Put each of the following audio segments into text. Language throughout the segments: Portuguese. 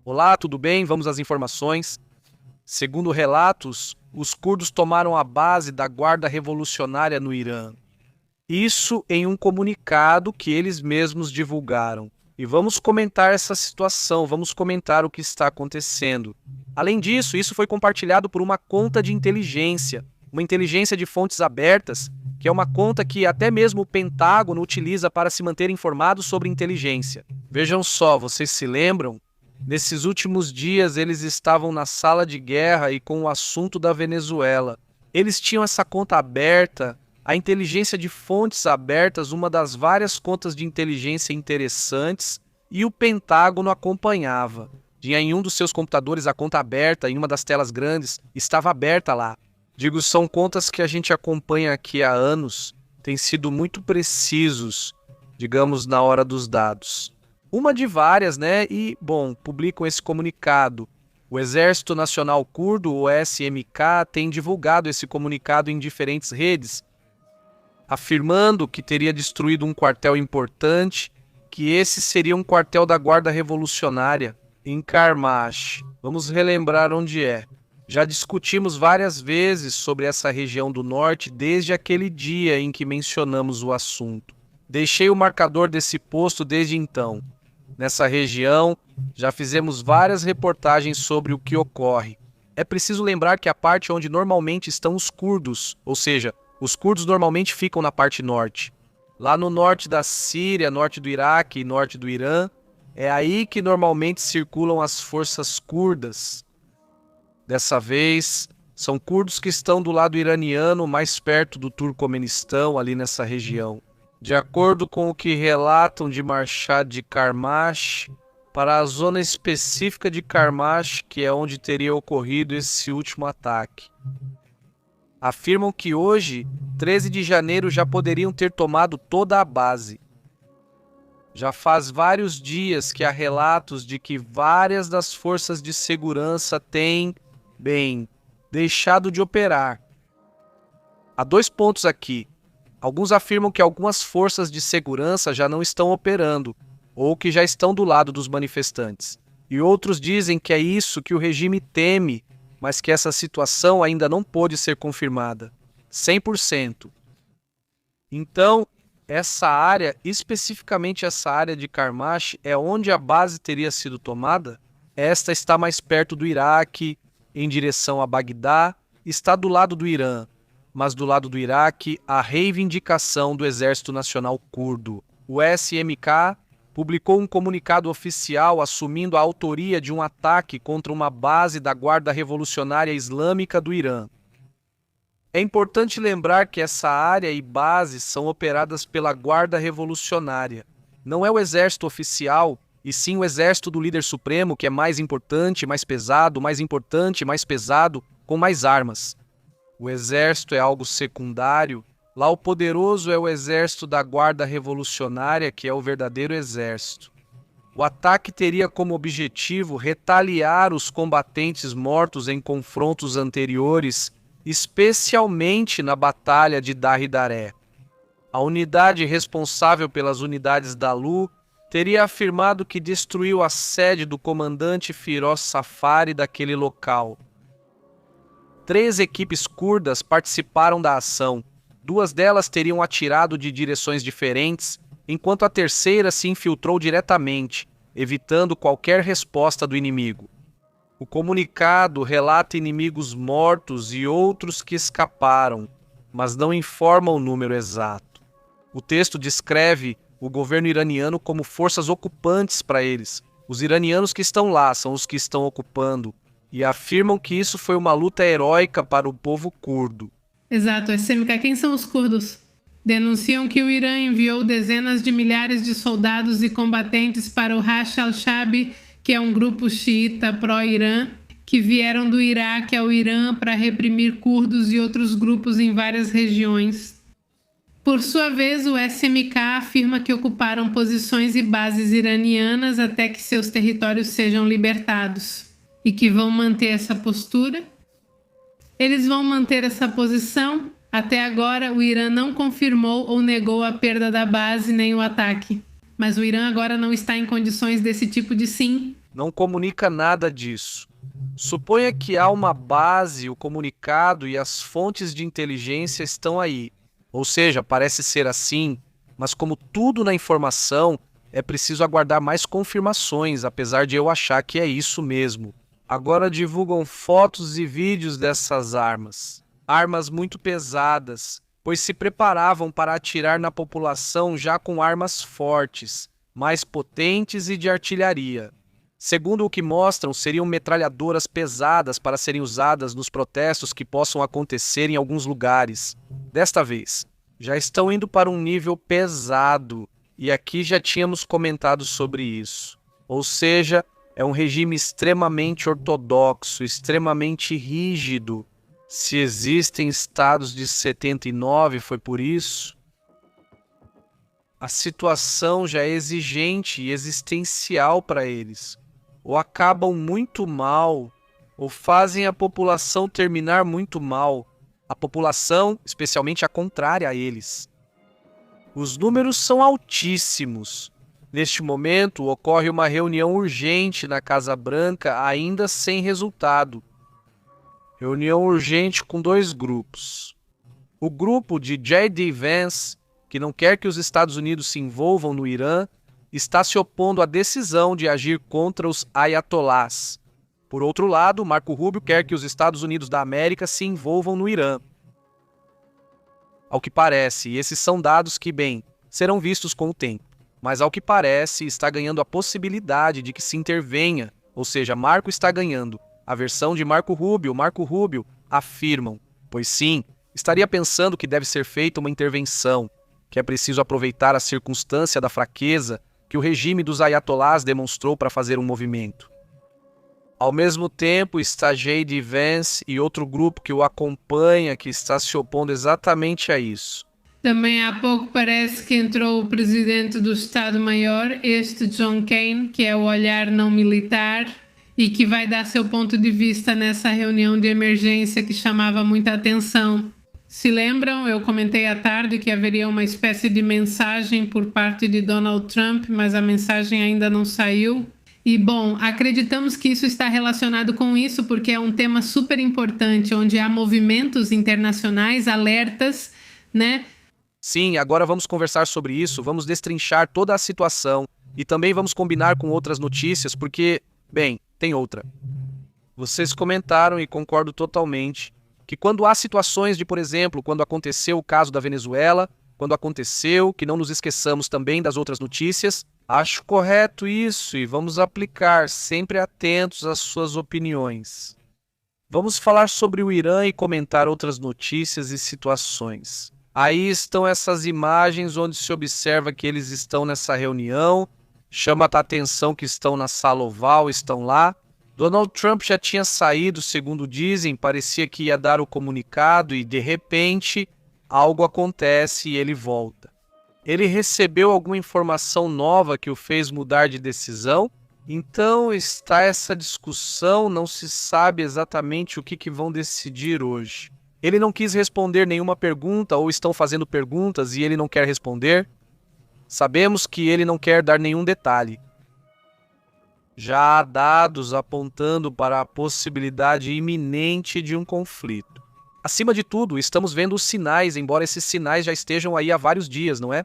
Olá, tudo bem? Vamos às informações. Segundo relatos, os curdos tomaram a base da Guarda Revolucionária no Irã. Isso em um comunicado que eles mesmos divulgaram. E vamos comentar essa situação, vamos comentar o que está acontecendo. Além disso, isso foi compartilhado por uma conta de inteligência, uma inteligência de fontes abertas, que é uma conta que até mesmo o Pentágono utiliza para se manter informado sobre inteligência. Vejam só, vocês se lembram? Nesses últimos dias, eles estavam na sala de guerra e com o assunto da Venezuela. Eles tinham essa conta aberta, a inteligência de fontes abertas, uma das várias contas de inteligência interessantes, e o Pentágono acompanhava. Tinha em um dos seus computadores a conta aberta, em uma das telas grandes, estava aberta lá. Digo, são contas que a gente acompanha aqui há anos, têm sido muito precisos, digamos, na hora dos dados. Uma de várias, né? E, bom, publicam esse comunicado. O Exército Nacional Curdo, o SMK, tem divulgado esse comunicado em diferentes redes, afirmando que teria destruído um quartel importante, que esse seria um quartel da Guarda Revolucionária, em Karmash. Vamos relembrar onde é. Já discutimos várias vezes sobre essa região do norte desde aquele dia em que mencionamos o assunto. Deixei o marcador desse posto desde então. Nessa região, já fizemos várias reportagens sobre o que ocorre. É preciso lembrar que a parte onde normalmente estão os curdos, ou seja, os curdos normalmente ficam na parte norte. Lá no norte da Síria, norte do Iraque e norte do Irã, é aí que normalmente circulam as forças curdas. Dessa vez, são curdos que estão do lado iraniano, mais perto do Turcomenistão, ali nessa região. De acordo com o que relatam de Marshad de Karmash, para a zona específica de Karmash, que é onde teria ocorrido esse último ataque. Afirmam que hoje, 13 de janeiro, já poderiam ter tomado toda a base. Já faz vários dias que há relatos de que várias das forças de segurança têm, deixado de operar. Há 2 pontos aqui. Alguns afirmam que algumas forças de segurança já não estão operando, ou que já estão do lado dos manifestantes. E outros dizem que é isso que o regime teme, mas que essa situação ainda não pôde ser confirmada. 100%. Então, essa área, especificamente essa área de Karmash, é onde a base teria sido tomada? Esta está mais perto do Iraque, em direção a Bagdá, está do lado do Irã. Mas do lado do Iraque, a reivindicação do Exército Nacional Curdo. O SMK publicou um comunicado oficial assumindo a autoria de um ataque contra uma base da Guarda Revolucionária Islâmica do Irã. É importante lembrar que essa área e base são operadas pela Guarda Revolucionária. Não é o exército oficial, e sim o exército do líder supremo, que é mais importante, mais pesado, mais importante, mais pesado, com mais armas. O exército é algo secundário. Lá o poderoso é o exército da Guarda Revolucionária, que é o verdadeiro exército. O ataque teria como objetivo retaliar os combatentes mortos em confrontos anteriores, especialmente na Batalha de Darre. A unidade responsável pelas unidades da LU teria afirmado que destruiu a sede do comandante Firoz Safari daquele local. 3 equipes curdas participaram da ação. 2 delas teriam atirado de direções diferentes, enquanto a terceira se infiltrou diretamente, evitando qualquer resposta do inimigo. O comunicado relata inimigos mortos e outros que escaparam, mas não informa o número exato. O texto descreve o governo iraniano como forças ocupantes para eles. Os iranianos que estão lá são os que estão ocupando, e afirmam que isso foi uma luta heróica para o povo curdo. Exato, SMK, quem são os curdos? Denunciam que o Irã enviou dezenas de milhares de soldados e combatentes para o Hashd al-Shaabi, que é um grupo xiita pró-Irã, que vieram do Iraque ao Irã para reprimir curdos e outros grupos em várias regiões. Por sua vez, o SMK afirma que ocuparam posições e bases iranianas até que seus territórios sejam libertados, e que vão manter essa postura. Eles vão manter essa posição. Até agora, o Irã não confirmou ou negou a perda da base nem o ataque. Mas o Irã agora não está em condições desse tipo de sim, Não comunica nada disso. Suponha que há uma base, o comunicado e as fontes de inteligência estão aí. Ou seja, parece ser assim, mas como tudo na informação, é preciso aguardar mais confirmações, apesar de eu achar que é isso mesmo. Agora divulgam fotos e vídeos dessas armas. Armas muito pesadas, pois se preparavam para atirar na população já com armas fortes, mais potentes e de artilharia. Segundo o que mostram, seriam metralhadoras pesadas para serem usadas nos protestos que possam acontecer em alguns lugares. Desta vez, já estão indo para um nível pesado, e aqui já tínhamos comentado sobre isso. Ou seja, é um regime extremamente ortodoxo, extremamente rígido. Se existem estados de 79, foi por isso. A situação já é exigente e existencial para eles. Ou acabam muito mal, ou fazem a população terminar muito mal. A população, especialmente a contrária a eles. Os números são altíssimos. Neste momento, ocorre uma reunião urgente na Casa Branca, ainda sem resultado. Reunião urgente com 2 grupos. O grupo de J.D. Vance, que não quer que os Estados Unidos se envolvam no Irã, está se opondo à decisão de agir contra os ayatolás. Por outro lado, Marco Rubio quer que os Estados Unidos da América se envolvam no Irã. Ao que parece, e esses são dados que, bem, serão vistos com o tempo, mas ao que parece está ganhando a possibilidade de que se intervenha, ou seja, Marco está ganhando. A versão de Marco Rubio, afirmam, pois sim, estaria pensando que deve ser feita uma intervenção, que é preciso aproveitar a circunstância da fraqueza que o regime dos ayatolás demonstrou para fazer um movimento. Ao mesmo tempo, está J.D. Vance e outro grupo que o acompanha que está se opondo exatamente a isso. Também há pouco parece que entrou o presidente do Estado-Maior, este John Kane, que é o olhar não militar e que vai dar seu ponto de vista nessa reunião de emergência que chamava muita atenção. Se lembram, eu comentei à tarde que haveria uma espécie de mensagem por parte de Donald Trump, mas a mensagem ainda não saiu. E, bom, acreditamos que isso está relacionado com isso porque é um tema super importante, onde há movimentos internacionais, alertas, né? Sim, agora vamos conversar sobre isso, vamos destrinchar toda a situação e também vamos combinar com outras notícias, porque, bem, tem outra. Vocês comentaram e concordo totalmente que quando há situações de, por exemplo, quando aconteceu o caso da Venezuela, quando aconteceu, que não nos esqueçamos também das outras notícias, acho correto isso e vamos aplicar, sempre atentos às suas opiniões. Vamos falar sobre o Irã e comentar outras notícias e situações. Aí estão essas imagens onde se observa que eles estão nessa reunião, chama a atenção que estão na sala oval, estão lá. Donald Trump já tinha saído, segundo dizem, parecia que ia dar o comunicado e, de repente, algo acontece e ele volta. Ele recebeu alguma informação nova que o fez mudar de decisão? Então está essa discussão, não se sabe exatamente o que vão decidir hoje. Ele não quis responder nenhuma pergunta ou estão fazendo perguntas e ele não quer responder? Sabemos que ele não quer dar nenhum detalhe. Já há dados apontando para a possibilidade iminente de um conflito. Acima de tudo, estamos vendo os sinais, embora esses sinais já estejam aí há vários dias, não é?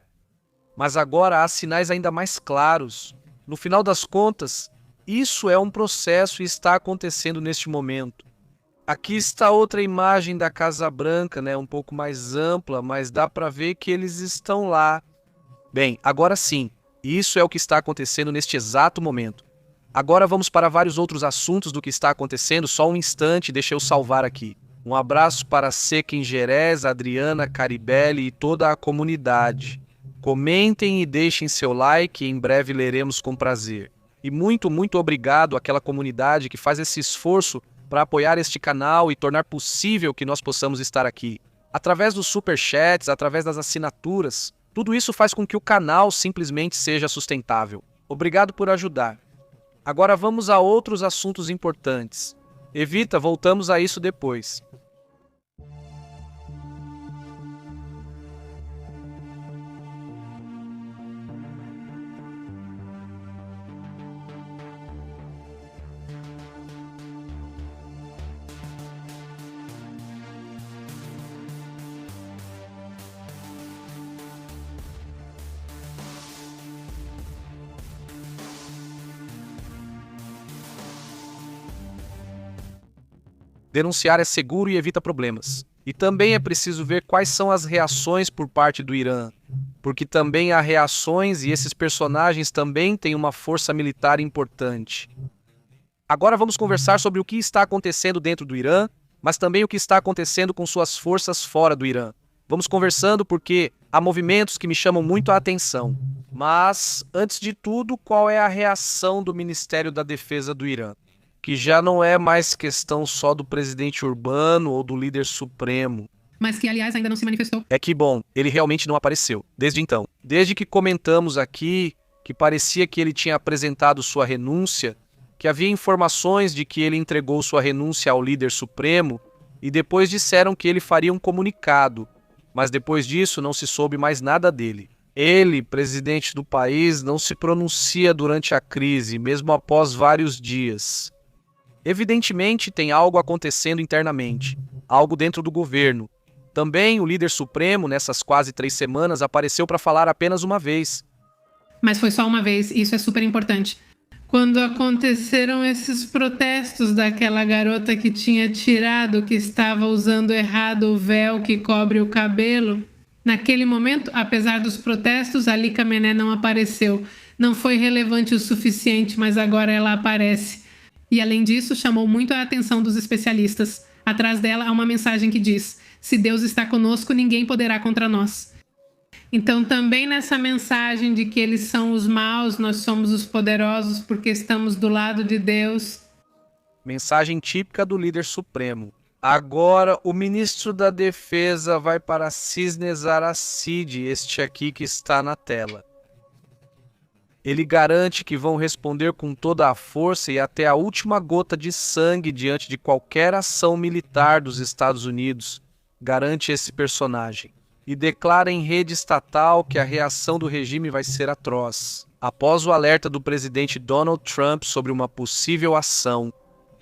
Mas agora há sinais ainda mais claros. No final das contas, isso é um processo e está acontecendo neste momento. Aqui está outra imagem da Casa Branca, né, um pouco mais ampla, mas dá para ver que eles estão lá. Bem, agora sim, isso é o que está acontecendo neste exato momento. Agora vamos para vários outros assuntos do que está acontecendo, só um instante, deixa eu salvar aqui. Um abraço para Seca em Jerez, Adriana, Caribelli e toda a comunidade. Comentem e deixem seu like, em breve leremos com prazer. E muito, muito obrigado àquela comunidade que faz esse esforço para apoiar este canal e tornar possível que nós possamos estar aqui. Através dos superchats, através das assinaturas, tudo isso faz com que o canal simplesmente seja sustentável. Obrigado por ajudar. Agora vamos a outros assuntos importantes. Evita, voltamos a isso depois. Denunciar é seguro e evita problemas. E também é preciso ver quais são as reações por parte do Irã, porque também há reações e esses personagens também têm uma força militar importante. Agora vamos conversar sobre o que está acontecendo dentro do Irã, mas também o que está acontecendo com suas forças fora do Irã. Vamos conversando porque há movimentos que me chamam muito a atenção. Mas, antes de tudo, qual é a reação do Ministério da Defesa do Irã? Que já não é mais questão só do presidente urbano ou do líder supremo. Mas que, aliás, ainda não se manifestou. É que, bom, ele realmente não apareceu, desde então. Desde que comentamos aqui que parecia que ele tinha apresentado sua renúncia, que havia informações de que ele entregou sua renúncia ao líder supremo, e depois disseram que ele faria um comunicado, mas depois disso não se soube mais nada dele. Ele, presidente do país, não se pronuncia durante a crise, mesmo após vários dias. Evidentemente, tem algo acontecendo internamente, algo dentro do governo. Também o líder supremo, nessas quase 3 semanas, apareceu para falar apenas uma vez. Mas foi só uma vez, e isso é super importante. Quando aconteceram esses protestos daquela garota que tinha tirado, que estava usando errado o véu que cobre o cabelo, naquele momento, apesar dos protestos, Ali Khamenei não apareceu. Não foi relevante o suficiente, mas agora ela aparece. E além disso, chamou muito a atenção dos especialistas. Atrás dela há uma mensagem que diz: se Deus está conosco, ninguém poderá contra nós. Então, também nessa mensagem de que eles são os maus, nós somos os poderosos porque estamos do lado de Deus. Mensagem típica do líder supremo. Agora, o ministro da Defesa vai para Cisnes Aracide, este aqui que está na tela. Ele garante que vão responder com toda a força e até a última gota de sangue diante de qualquer ação militar dos Estados Unidos, garante esse personagem. E declara em rede estatal que a reação do regime vai ser atroz. Após o alerta do presidente Donald Trump sobre uma possível ação,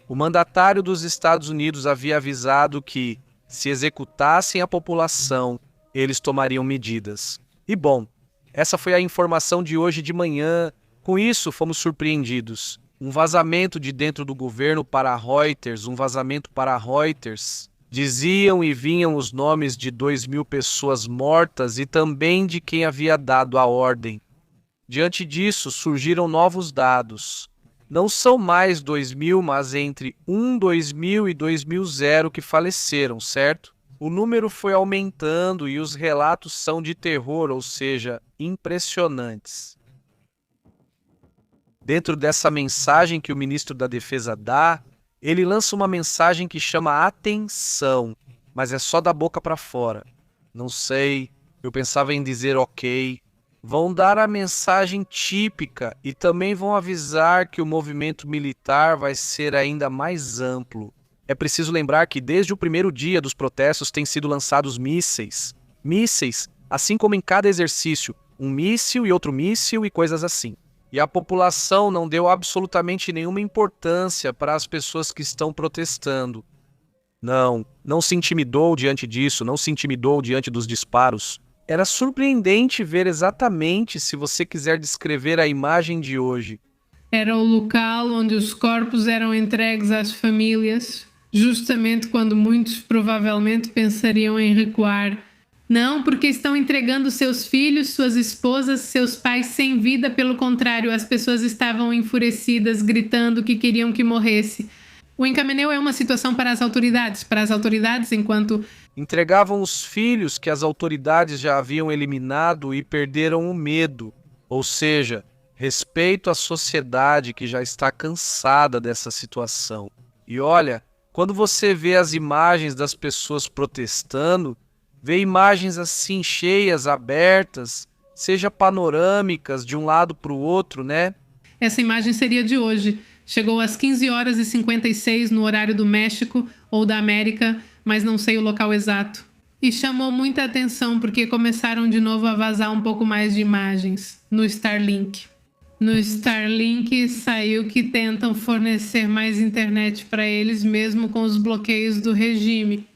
o mandatário dos Estados Unidos havia avisado que, se executassem a população, eles tomariam medidas. E bom, essa foi a informação de hoje de manhã. Com isso, fomos surpreendidos. Um vazamento de dentro do governo para a Reuters, Diziam e vinham os nomes de 2.000 pessoas mortas e também de quem havia dado a ordem. Diante disso, surgiram novos dados. Não são mais 2.000, mas entre 2.000 e 2.000 que faleceram, certo? O número foi aumentando e os relatos são de terror, ou seja, impressionantes. Dentro dessa mensagem que o ministro da Defesa dá, ele lança uma mensagem que chama atenção, mas é só da boca para fora. Não sei, eu pensava em dizer ok. Vão dar a mensagem típica e também vão avisar que o movimento militar vai ser ainda mais amplo. É preciso lembrar que desde o primeiro dia dos protestos têm sido lançados mísseis. Mísseis, assim como em cada exercício, um míssil e outro míssil e coisas assim. E a população não deu absolutamente nenhuma importância para as pessoas que estão protestando. Não se intimidou diante disso, não se intimidou diante dos disparos. Era surpreendente ver exatamente, se você quiser descrever a imagem de hoje. Era o local onde os corpos eram entregues às famílias, justamente quando muitos provavelmente pensariam em recuar. Não, porque estão entregando seus filhos, suas esposas, seus pais sem vida. Pelo contrário, as pessoas estavam enfurecidas, gritando que queriam que morresse. O Khamenei é uma situação para as autoridades enquanto entregavam os filhos que as autoridades já haviam eliminado e perderam o medo, ou seja, respeito à sociedade que já está cansada dessa situação. E olha, quando você vê as imagens das pessoas protestando, vê imagens assim cheias, abertas, seja panorâmicas de um lado para o outro, né? Essa imagem seria de hoje. Chegou às 15h56 no horário do México ou da América, mas não sei o local exato. E chamou muita atenção porque começaram de novo a vazar um pouco mais de imagens no Starlink. No Starlink saiu que tentam fornecer mais internet para eles mesmo com os bloqueios do regime.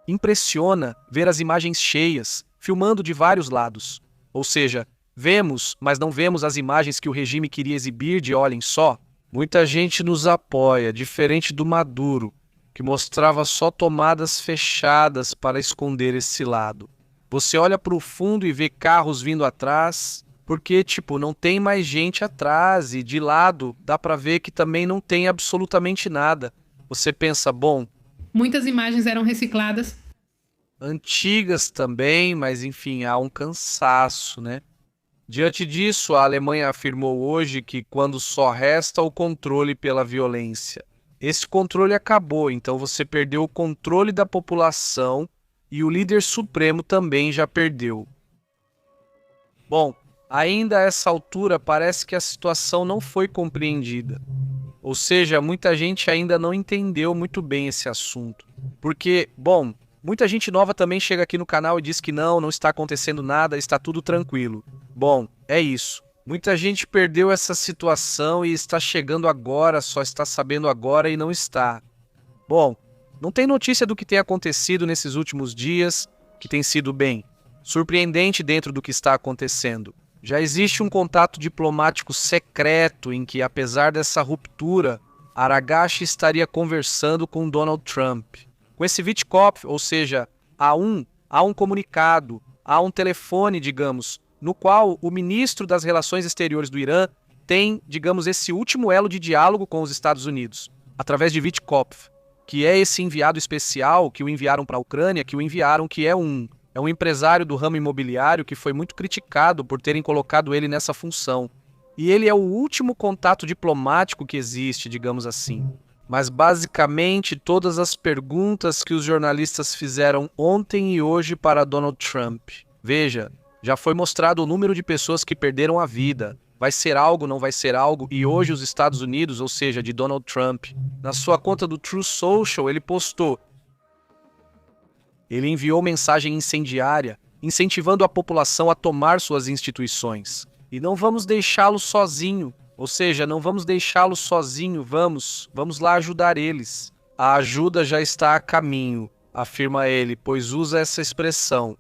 Impressiona ver as imagens cheias, filmando de vários lados. Ou seja, vemos, mas não vemos as imagens que o regime queria exibir de olhem só. Muita gente nos apoia, diferente do Maduro. que mostrava só tomadas fechadas para esconder esse lado. Você olha para o fundo e vê carros vindo atrás, porque, não tem mais gente atrás, e de lado dá para ver que também não tem absolutamente nada. Você pensa, bom... Muitas imagens eram recicladas. Antigas também, mas enfim, há um cansaço, né? Diante disso, a Alemanha afirmou hoje que quando só resta o controle pela violência. Esse controle acabou, então você perdeu o controle da população e o líder supremo também já perdeu. Bom, ainda a essa altura parece que a situação não foi compreendida. Ou seja, muita gente ainda não entendeu muito bem esse assunto. Porque, bom, muita gente nova também chega aqui no canal e diz que não está acontecendo nada, está tudo tranquilo. Bom, é isso. Muita gente perdeu essa situação e está chegando agora, só está sabendo agora e não está. Bom, não tem notícia do que tem acontecido nesses últimos dias, que tem sido bem surpreendente dentro do que está acontecendo. Já existe um contato diplomático secreto em que, apesar dessa ruptura, Aragashi estaria conversando com Donald Trump. Com esse Wittkopf, ou seja, há um comunicado, há um telefone, digamos, no qual o ministro das Relações Exteriores do Irã tem, digamos, esse último elo de diálogo com os Estados Unidos, através de Wittkopf, que é esse enviado especial que o enviaram para a Ucrânia, que é um empresário do ramo imobiliário que foi muito criticado por terem colocado ele nessa função. E ele é o último contato diplomático que existe, digamos assim. Mas basicamente todas as perguntas que os jornalistas fizeram ontem e hoje para Donald Trump. Veja, já foi mostrado o número de pessoas que perderam a vida. Vai ser algo, não vai ser algo? E hoje os Estados Unidos, ou seja, de Donald Trump, na sua conta do Truth Social, ele postou. Ele enviou mensagem incendiária, incentivando a população a tomar suas instituições. E não vamos deixá-lo sozinho. Ou seja, não vamos deixá-lo sozinho, vamos lá ajudar eles. A ajuda já está a caminho, afirma ele, pois usa essa expressão.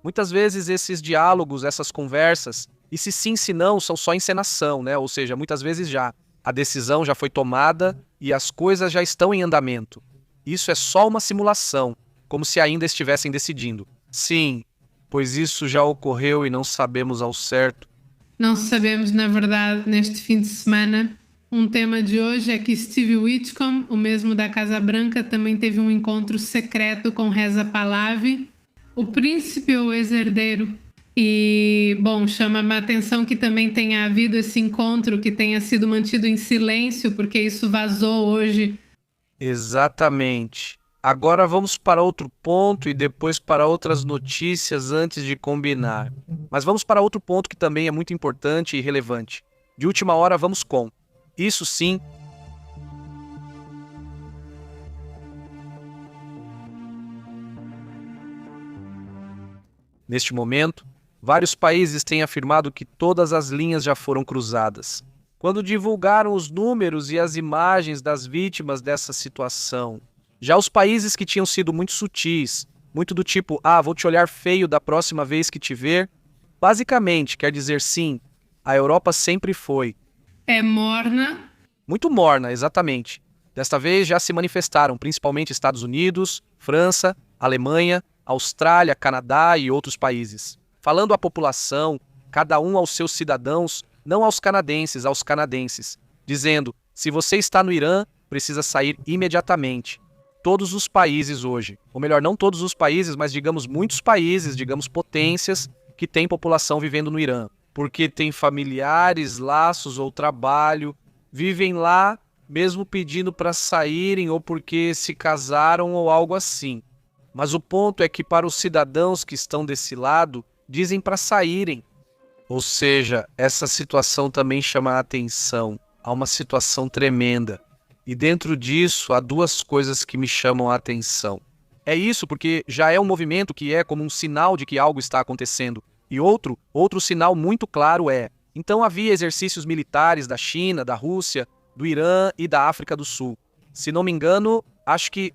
Muitas vezes esses diálogos, essas conversas, e se sim, se não, são só encenação, né? Ou seja, muitas vezes já. A decisão já foi tomada e as coisas já estão em andamento. Isso é só uma simulação, como se ainda estivessem decidindo. Sim, pois isso já ocorreu e não sabemos ao certo. Não sabemos, na verdade, neste fim de semana. Um tema de hoje é que Steve Witkoff, o mesmo da Casa Branca, também teve um encontro secreto com Reza Pahlavi, o príncipe ou ex-herdeiro. E, bom, chama-me a atenção que também tenha havido esse encontro, que tenha sido mantido em silêncio, porque isso vazou hoje. Exatamente. Agora vamos para outro ponto e depois para outras notícias antes de combinar. Mas vamos para outro ponto que também é muito importante e relevante. De última hora vamos com. Isso sim. Neste momento, vários países têm afirmado que todas as linhas já foram cruzadas. Quando divulgaram os números e as imagens das vítimas dessa situação. Já os países que tinham sido muito sutis, muito do tipo, vou te olhar feio da próxima vez que te ver, basicamente quer dizer sim, a Europa sempre foi. É morna. Muito morna, exatamente. Desta vez já se manifestaram, principalmente Estados Unidos, França, Alemanha, Austrália, Canadá e outros países. Falando à população, cada um aos seus cidadãos, não aos canadenses, dizendo, se você está no Irã, precisa sair imediatamente. Todos os países hoje, ou melhor, não todos os países, mas digamos muitos países, digamos potências, que têm população vivendo no Irã, porque tem familiares, laços ou trabalho, vivem lá mesmo pedindo para saírem ou porque se casaram ou algo assim. Mas o ponto é que para os cidadãos que estão desse lado, dizem para saírem. Ou seja, essa situação também chama a atenção. Há uma situação tremenda. E dentro disso, há duas coisas que me chamam a atenção. É isso porque já é um movimento que é como um sinal de que algo está acontecendo. E outro sinal muito claro é, então havia exercícios militares da China, da Rússia, do Irã e da África do Sul. Se não me engano, acho que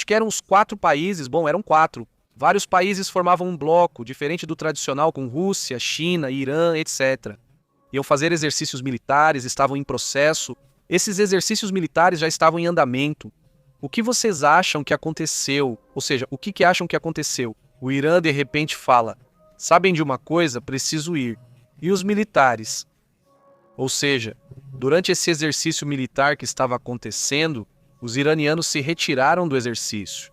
eram uns 4 países, eram 4. Vários países formavam um bloco, diferente do tradicional com Rússia, China, Irã, etc. Iam fazer exercícios militares, estavam em processo. Esses exercícios militares já estavam em andamento. O que vocês acham que aconteceu? Ou seja, o que acham que aconteceu? O Irã de repente fala: sabem de uma coisa? Preciso ir. E os militares? Ou seja, durante esse exercício militar que estava acontecendo, os iranianos se retiraram do exercício.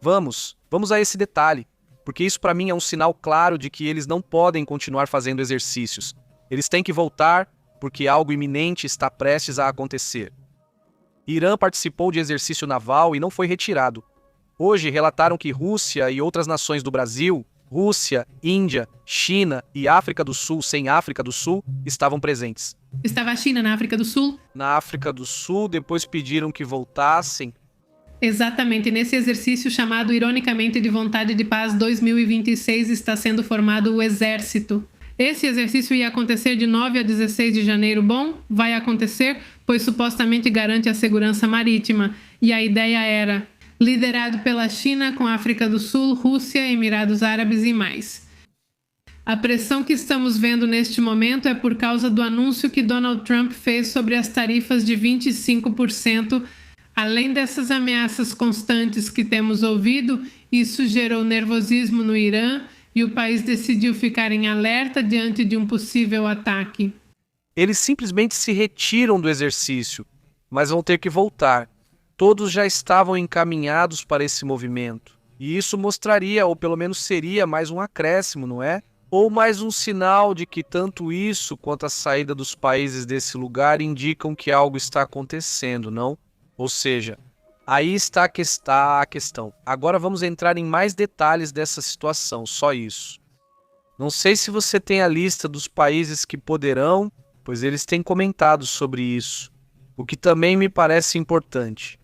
Vamos a esse detalhe, porque isso para mim é um sinal claro de que eles não podem continuar fazendo exercícios. Eles têm que voltar porque algo iminente está prestes a acontecer. Irã participou de exercício naval e não foi retirado. Hoje relataram que Rússia e outras nações do Brasil, Rússia, Índia, China e África do Sul, sem África do Sul, estavam presentes. Estava a China na África do Sul? Na África do Sul, depois pediram que voltassem. Exatamente, nesse exercício chamado ironicamente de Vontade de Paz 2026 está sendo formado o Exército. Esse exercício ia acontecer de 9 a 16 de janeiro. Bom, vai acontecer, pois supostamente garante a segurança marítima. E a ideia era liderado pela China com África do Sul, Rússia, Emirados Árabes e mais. A pressão que estamos vendo neste momento é por causa do anúncio que Donald Trump fez sobre as tarifas de 25%. Além dessas ameaças constantes que temos ouvido, isso gerou nervosismo no Irã e o país decidiu ficar em alerta diante de um possível ataque. Eles simplesmente se retiram do exercício, mas vão ter que voltar. Todos já estavam encaminhados para esse movimento. E isso mostraria, ou pelo menos seria, mais um acréscimo, não é? Ou mais um sinal de que tanto isso quanto a saída dos países desse lugar indicam que algo está acontecendo, não? Ou seja, aí está a questão. Agora vamos entrar em mais detalhes dessa situação, só isso. Não sei se você tem a lista dos países que poderão, pois eles têm comentado sobre isso, o que também me parece importante.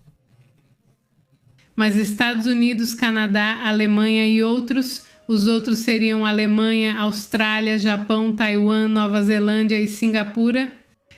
Mas Estados Unidos, Canadá, Alemanha e os outros seriam Alemanha, Austrália, Japão, Taiwan, Nova Zelândia e Singapura.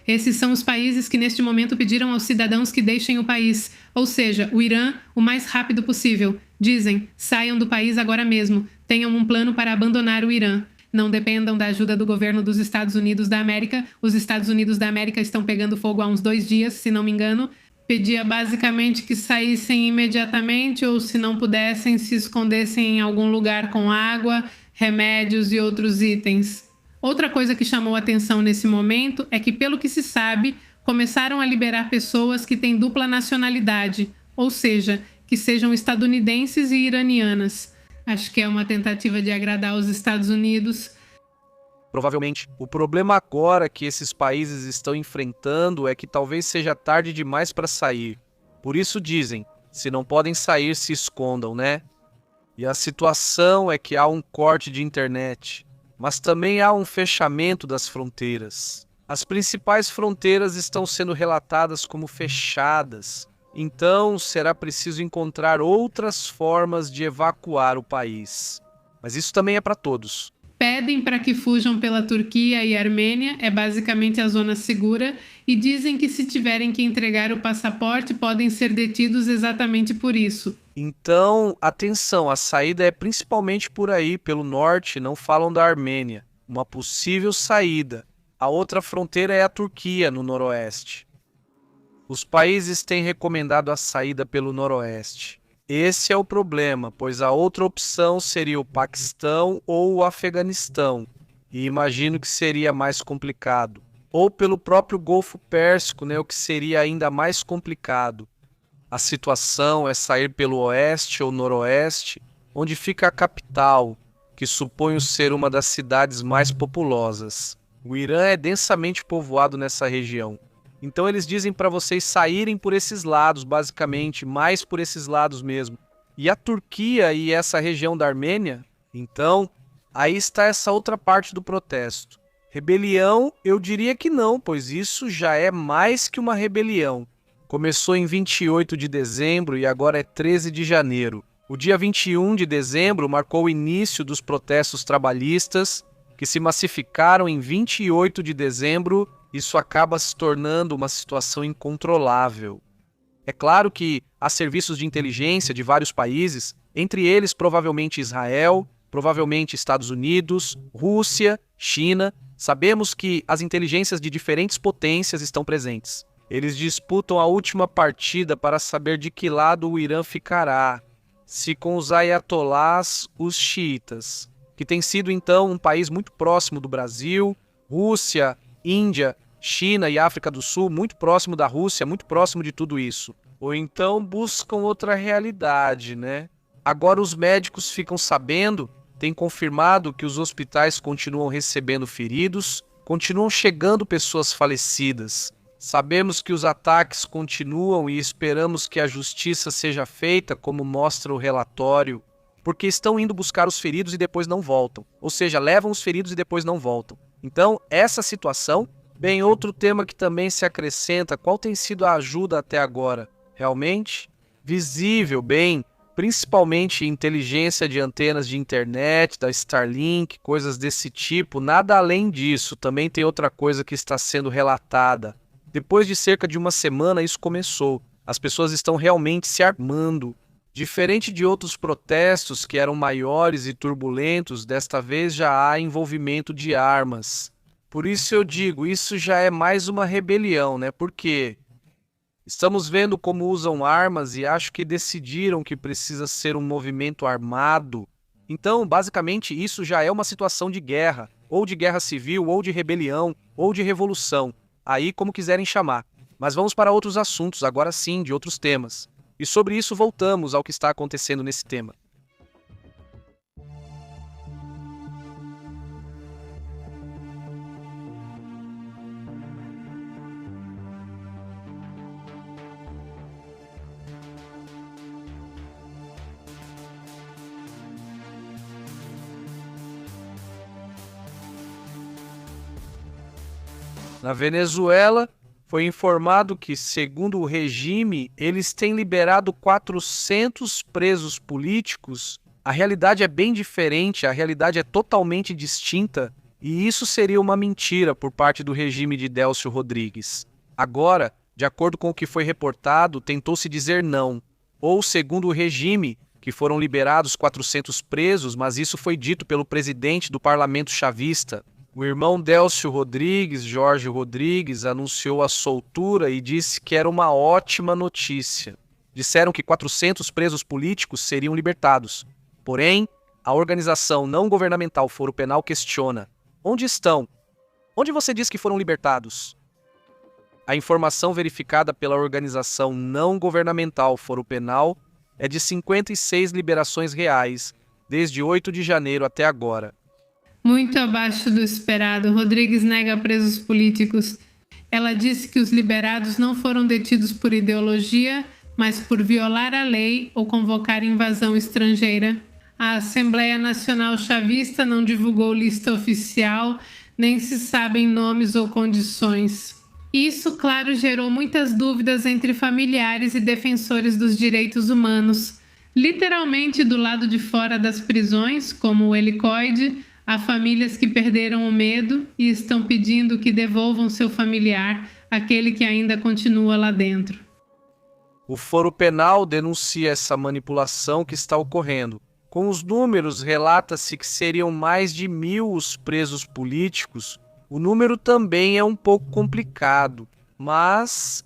Esses são os países que neste momento pediram aos cidadãos que deixem o país, ou seja, o Irã, o mais rápido possível. Dizem, saiam do país agora mesmo, tenham um plano para abandonar o Irã. Não dependam da ajuda do governo dos Estados Unidos da América. Os Estados Unidos da América estão pegando fogo há uns 2 dias, se não me engano. Pedia basicamente que saíssem imediatamente ou, se não pudessem, se escondessem em algum lugar com água, remédios e outros itens. Outra coisa que chamou atenção nesse momento é que, pelo que se sabe, começaram a liberar pessoas que têm dupla nacionalidade, ou seja, que sejam estadunidenses e iranianas. Acho que é uma tentativa de agradar os Estados Unidos. Provavelmente. O problema agora que esses países estão enfrentando é que talvez seja tarde demais para sair. Por isso dizem, se não podem sair, se escondam, né? E a situação é que há um corte de internet, mas também há um fechamento das fronteiras. As principais fronteiras estão sendo relatadas como fechadas, então será preciso encontrar outras formas de evacuar o país. Mas isso também é para todos. Pedem para que fujam pela Turquia e Armênia, é basicamente a zona segura, e dizem que se tiverem que entregar o passaporte podem ser detidos exatamente por isso. Então, atenção, a saída é principalmente por aí, pelo norte, não falam da Armênia. Uma possível saída. A outra fronteira é a Turquia, no noroeste. Os países têm recomendado a saída pelo noroeste. Esse é o problema, pois a outra opção seria o Paquistão ou o Afeganistão, e imagino que seria mais complicado. Ou pelo próprio Golfo Pérsico, né, o que seria ainda mais complicado. A situação é sair pelo oeste ou noroeste, onde fica a capital, que suponho ser uma das cidades mais populosas. O Irã é densamente povoado nessa região. Então eles dizem para vocês saírem por esses lados, basicamente, mais por esses lados mesmo. E a Turquia e essa região da Armênia? Então, aí está essa outra parte do protesto. Rebelião, eu diria que não, pois isso já é mais que uma rebelião. Começou em 28 de dezembro e agora é 13 de janeiro. O dia 21 de dezembro marcou o início dos protestos trabalhistas, que se massificaram em 28 de dezembro. Isso acaba se tornando uma situação incontrolável. É claro que há serviços de inteligência de vários países, entre eles provavelmente Israel, provavelmente Estados Unidos, Rússia, China. Sabemos que as inteligências de diferentes potências estão presentes. Eles disputam a última partida para saber de que lado o Irã ficará, se com os ayatolás, os xiitas, que tem sido então um país muito próximo do Brasil, Rússia, Índia, China e África do Sul, muito próximo da Rússia, muito próximo de tudo isso. Ou então buscam outra realidade, né? Agora os médicos ficam sabendo, têm confirmado que os hospitais continuam recebendo feridos, continuam chegando pessoas falecidas. Sabemos que os ataques continuam e esperamos que a justiça seja feita, como mostra o relatório, porque estão indo buscar os feridos e depois não voltam. Ou seja, levam os feridos e depois não voltam. Então, essa situação, bem, outro tema que também se acrescenta, qual tem sido a ajuda até agora? Realmente visível, bem, principalmente inteligência de antenas de internet, da Starlink, coisas desse tipo, nada além disso. Também tem outra coisa que está sendo relatada. Depois de cerca de uma semana, isso começou. As pessoas estão realmente se armando. Diferente de outros protestos que eram maiores e turbulentos, desta vez já há envolvimento de armas. Por isso eu digo, isso já é mais uma rebelião, né? Porque estamos vendo como usam armas e acho que decidiram que precisa ser um movimento armado. Então, basicamente, isso já é uma situação de guerra, ou de guerra civil, ou de rebelião, ou de revolução. Aí, como quiserem chamar. Mas vamos para outros assuntos, agora sim, de outros temas. E sobre isso voltamos ao que está acontecendo nesse tema. Na Venezuela, foi informado que, segundo o regime, eles têm liberado 400 presos políticos. A realidade é bem diferente, a realidade é totalmente distinta, e isso seria uma mentira por parte do regime de Délcio Rodrigues. Agora, de acordo com o que foi reportado, tentou-se dizer não. Ou, segundo o regime, que foram liberados 400 presos, mas isso foi dito pelo presidente do parlamento chavista. O irmão Délcio Rodrigues, Jorge Rodrigues, anunciou a soltura e disse que era uma ótima notícia. Disseram que 400 presos políticos seriam libertados. Porém, a organização não governamental Foro Penal questiona: onde estão? Onde você diz que foram libertados? A informação verificada pela organização não governamental Foro Penal é de 56 liberações reais, desde 8 de janeiro até agora. Muito abaixo do esperado, Rodrigues nega presos políticos. Ela disse que os liberados não foram detidos por ideologia, mas por violar a lei ou convocar invasão estrangeira. A Assembleia Nacional Chavista não divulgou lista oficial, nem se sabem nomes ou condições. Isso, claro, gerou muitas dúvidas entre familiares e defensores dos direitos humanos. Literalmente do lado de fora das prisões, como o helicoide, há famílias que perderam o medo e estão pedindo que devolvam seu familiar, aquele que ainda continua lá dentro. O Foro Penal denuncia essa manipulação que está ocorrendo. Com os números, relata-se que seriam mais de 1.000 os presos políticos. O número também é um pouco complicado,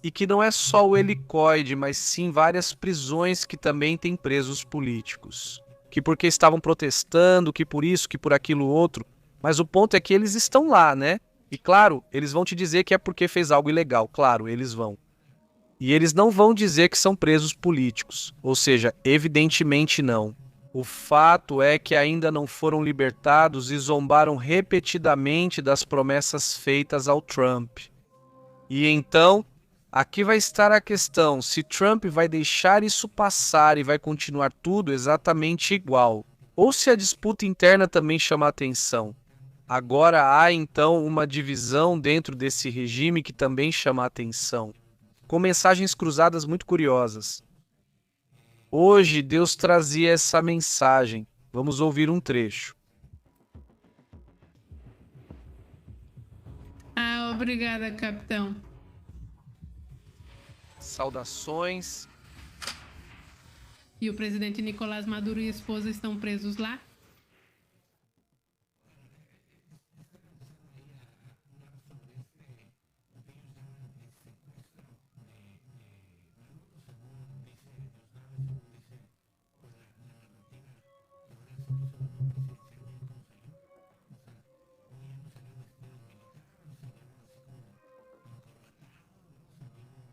e que não é só o helicoide, mas sim várias prisões que também têm presos políticos. Que porque estavam protestando, que por isso, que por aquilo outro. Mas o ponto é que eles estão lá, né? E claro, eles vão te dizer que é porque fez algo ilegal. Claro, eles vão. E eles não vão dizer que são presos políticos. Ou seja, evidentemente não. O fato é que ainda não foram libertados e zombaram repetidamente das promessas feitas ao Trump. E então, aqui vai estar a questão, se Trump vai deixar isso passar e vai continuar tudo exatamente igual, ou se a disputa interna também chama atenção. Agora há então uma divisão dentro desse regime que também chama atenção, com mensagens cruzadas muito curiosas. Hoje Deus trazia essa mensagem. Vamos ouvir um trecho. Obrigada, capitão. Saudações. E o presidente Nicolás Maduro e a esposa estão presos lá?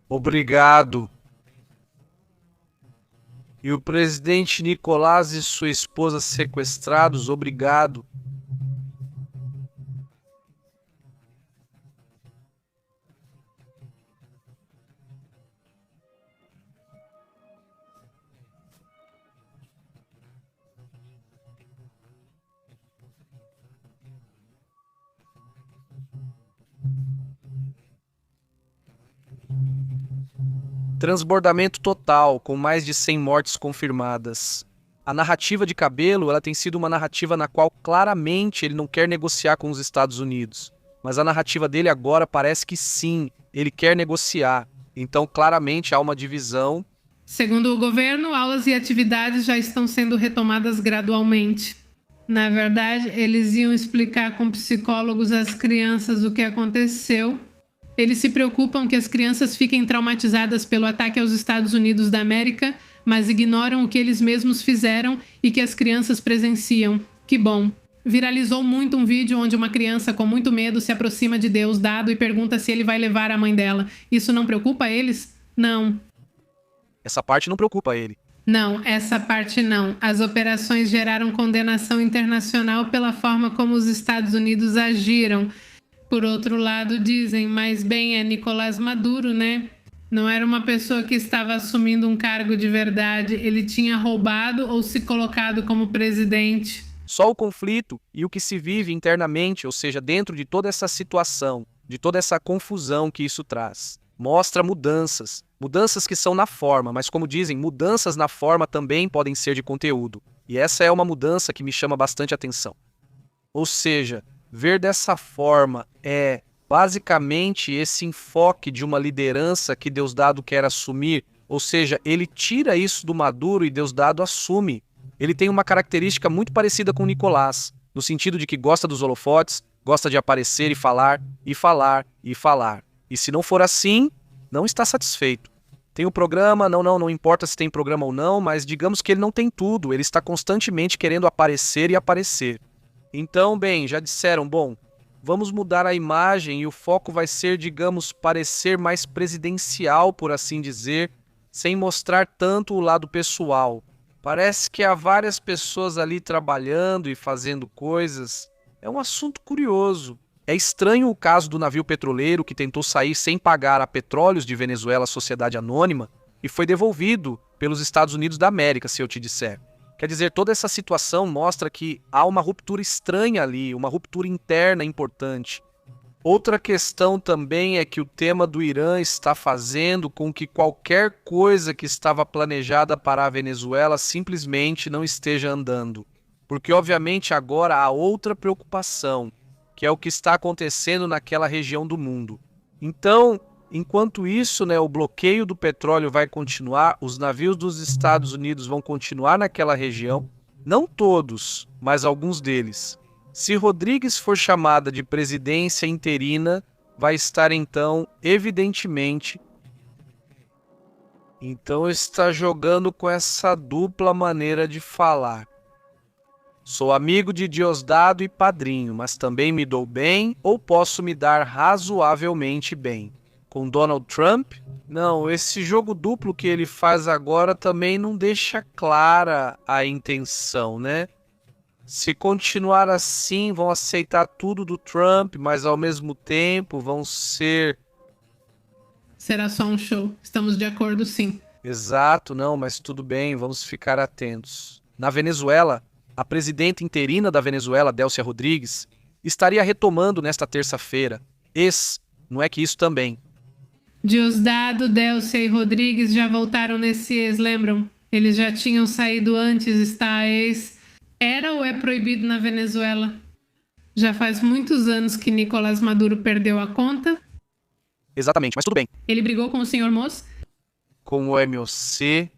Obrigado. E o presidente Nicolás e sua esposa sequestrados, obrigado. Transbordamento total, com mais de 100 mortes confirmadas. A narrativa de Cabelo, ela tem sido uma narrativa na qual claramente ele não quer negociar com os Estados Unidos. Mas a narrativa dele agora parece que sim, ele quer negociar. Então, claramente há uma divisão. Segundo o governo, aulas e atividades já estão sendo retomadas gradualmente. Na verdade, eles iam explicar com psicólogos às crianças o que aconteceu. Eles se preocupam que as crianças fiquem traumatizadas pelo ataque aos Estados Unidos da América, mas ignoram o que eles mesmos fizeram e que as crianças presenciam. Que bom! Viralizou muito um vídeo onde uma criança com muito medo se aproxima de Deus dado e pergunta se ele vai levar a mãe dela. Isso não preocupa eles? Não. Essa parte não preocupa ele. Não, essa parte não. As operações geraram condenação internacional pela forma como os Estados Unidos agiram. Por outro lado, dizem, mas bem, é Nicolás Maduro, né? Não era uma pessoa que estava assumindo um cargo de verdade. Ele tinha roubado ou se colocado como presidente. Só o conflito e o que se vive internamente, ou seja, dentro de toda essa situação, de toda essa confusão que isso traz, mostra mudanças. Mudanças que são na forma, mas como dizem, mudanças na forma também podem ser de conteúdo. E essa é uma mudança que me chama bastante atenção. Ou seja, ver dessa forma é basicamente esse enfoque de uma liderança que Deusdado quer assumir, ou seja, ele tira isso do Maduro e Deusdado assume. Ele tem uma característica muito parecida com o Nicolás, no sentido de que gosta dos holofotes, gosta de aparecer e falar, e falar, e falar. E se não for assim, não está satisfeito. Tem o programa, não importa se tem programa ou não, mas digamos que ele não tem tudo, ele está constantemente querendo aparecer e aparecer. Então, bem, já disseram, bom, vamos mudar a imagem e o foco vai ser, digamos, parecer mais presidencial, por assim dizer, sem mostrar tanto o lado pessoal. Parece que há várias pessoas ali trabalhando e fazendo coisas. É um assunto curioso. É estranho o caso do navio petroleiro que tentou sair sem pagar a Petróleos de Venezuela Sociedade Anônima e foi devolvido pelos Estados Unidos da América, se eu te disser. Quer dizer, toda essa situação mostra que há uma ruptura estranha ali, uma ruptura interna importante. Outra questão também é que o tema do Irã está fazendo com que qualquer coisa que estava planejada para a Venezuela simplesmente não esteja andando. Porque, obviamente, agora há outra preocupação, que é o que está acontecendo naquela região do mundo. Então, enquanto isso, o bloqueio do petróleo vai continuar, os navios dos Estados Unidos vão continuar naquela região, não todos, mas alguns deles. Se Rodrigues for chamada de presidência interina, vai estar então, evidentemente, está jogando com essa dupla maneira de falar. Sou amigo de Diosdado e padrinho, mas também me dou bem ou posso me dar razoavelmente bem. Com Donald Trump? Não, esse jogo duplo que ele faz agora também não deixa clara a intenção, né? Se continuar assim, vão aceitar tudo do Trump, mas ao mesmo tempo vão ser... Será só um show. Estamos de acordo, sim. Exato, não, mas tudo bem, vamos ficar atentos. Na Venezuela, a presidenta interina da Venezuela, Delcia Rodrigues, estaria retomando nesta terça-feira. Não é que isso também. Diosdado, Delcia e Rodrigues já voltaram nesse lembram? Eles já tinham saído antes, está Era ou é proibido na Venezuela? Já faz muitos anos que Nicolás Maduro perdeu a conta. Exatamente, mas tudo bem. Ele brigou com o Sr. Moço? Com o MOC,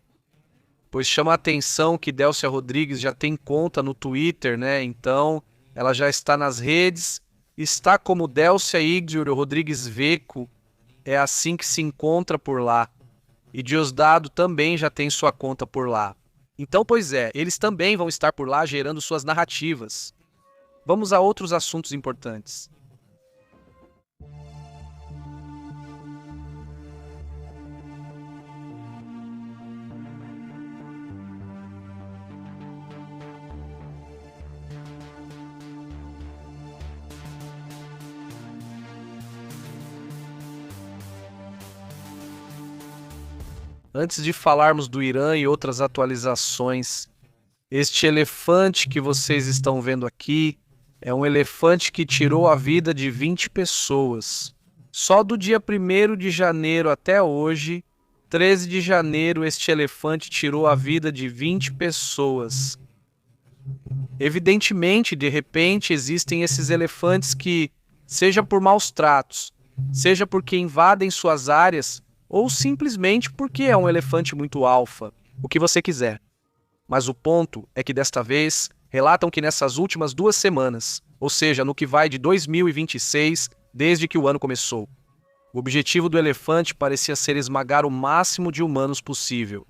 pois chama a atenção que Delcia Rodrigues já tem conta no Twitter, né? Então, ela já está nas redes, está como Delcia Igor Rodrigues Veco, é assim que se encontra por lá. E Diosdado também já tem sua conta por lá. Então, pois é, eles também vão estar por lá gerando suas narrativas. Vamos a outros assuntos importantes. Antes de falarmos do Irã e outras atualizações, este elefante que vocês estão vendo aqui é um elefante que tirou a vida de 20 pessoas. Só do dia 1º de janeiro até hoje, 13 de janeiro, este elefante tirou a vida de 20 pessoas. Evidentemente, de repente, existem esses elefantes que, seja por maus tratos, seja porque invadem suas áreas, ou simplesmente porque é um elefante muito alfa, o que você quiser. Mas o ponto é que desta vez, relatam que nessas últimas 2 semanas, ou seja, no que vai de 2026, desde que o ano começou, o objetivo do elefante parecia ser esmagar o máximo de humanos possível.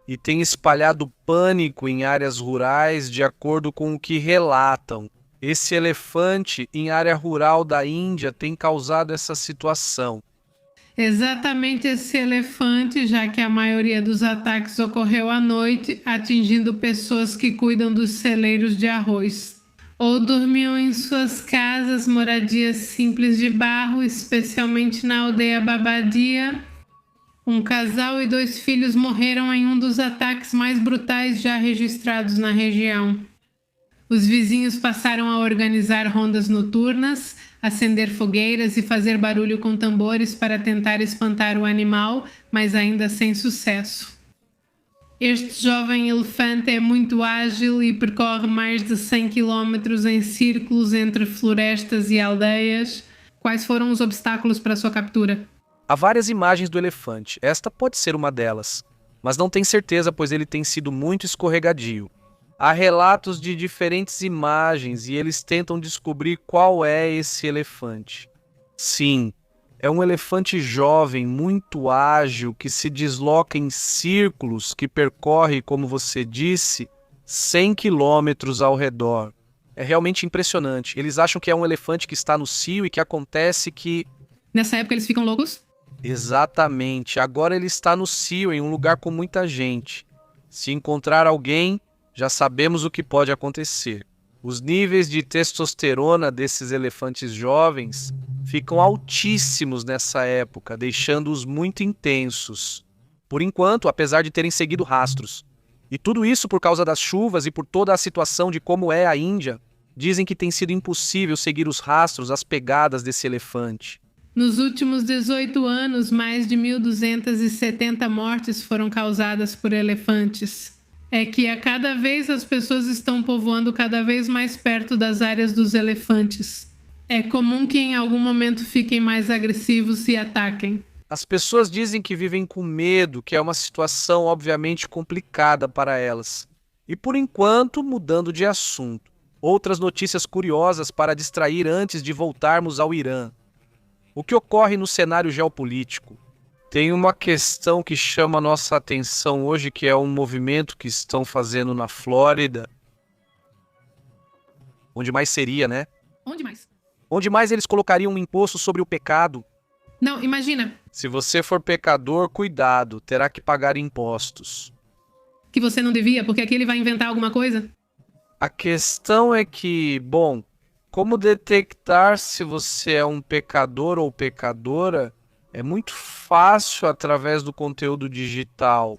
E tem espalhado pânico em áreas rurais de acordo com o que relatam. Esse elefante em área rural da Índia tem causado essa situação. Exatamente esse elefante, já que a maioria dos ataques ocorreu à noite, atingindo pessoas que cuidam dos celeiros de arroz. Ou dormiam em suas casas, moradias simples de barro, especialmente na aldeia Babadia. Um casal e 2 filhos morreram em um dos ataques mais brutais já registrados na região. Os vizinhos passaram a organizar rondas noturnas, acender fogueiras e fazer barulho com tambores para tentar espantar o animal, mas ainda sem sucesso. Este jovem elefante é muito ágil e percorre mais de 100 km em círculos entre florestas e aldeias. Quais foram os obstáculos para sua captura? Há várias imagens do elefante, esta pode ser uma delas, mas não tenho certeza pois ele tem sido muito escorregadio. Há relatos de diferentes imagens e eles tentam descobrir qual é esse elefante. Sim, é um elefante jovem, muito ágil, que se desloca em círculos, que percorre, como você disse, 100 quilômetros ao redor. É realmente impressionante. Eles acham que é um elefante que está no cio e que acontece que... Nessa época eles ficam loucos? Exatamente. Agora ele está no cio, em um lugar com muita gente. Se encontrar alguém, já sabemos o que pode acontecer. Os níveis de testosterona desses elefantes jovens ficam altíssimos nessa época, deixando-os muito intensos. Por enquanto, apesar de terem seguido rastros. E tudo isso por causa das chuvas e por toda a situação de como é a Índia, dizem que tem sido impossível seguir os rastros, as pegadas desse elefante. Nos últimos 18 anos, mais de 1.270 mortes foram causadas por elefantes. É que a cada vez as pessoas estão povoando cada vez mais perto das áreas dos elefantes. É comum que em algum momento fiquem mais agressivos e ataquem. As pessoas dizem que vivem com medo, que é uma situação obviamente complicada para elas. E por enquanto, mudando de assunto, outras notícias curiosas para distrair antes de voltarmos ao Irã. O que ocorre no cenário geopolítico? Tem uma questão que chama a nossa atenção hoje, que é um movimento que estão fazendo na Flórida. Onde mais seria, né? Onde mais? Onde mais eles colocariam um imposto sobre o pecado? Não, imagina. Se você for pecador, cuidado, terá que pagar impostos. Que você não devia, porque aqui ele vai inventar alguma coisa? A questão é que, bom, como detectar se você é um pecador ou pecadora? É muito fácil através do conteúdo digital.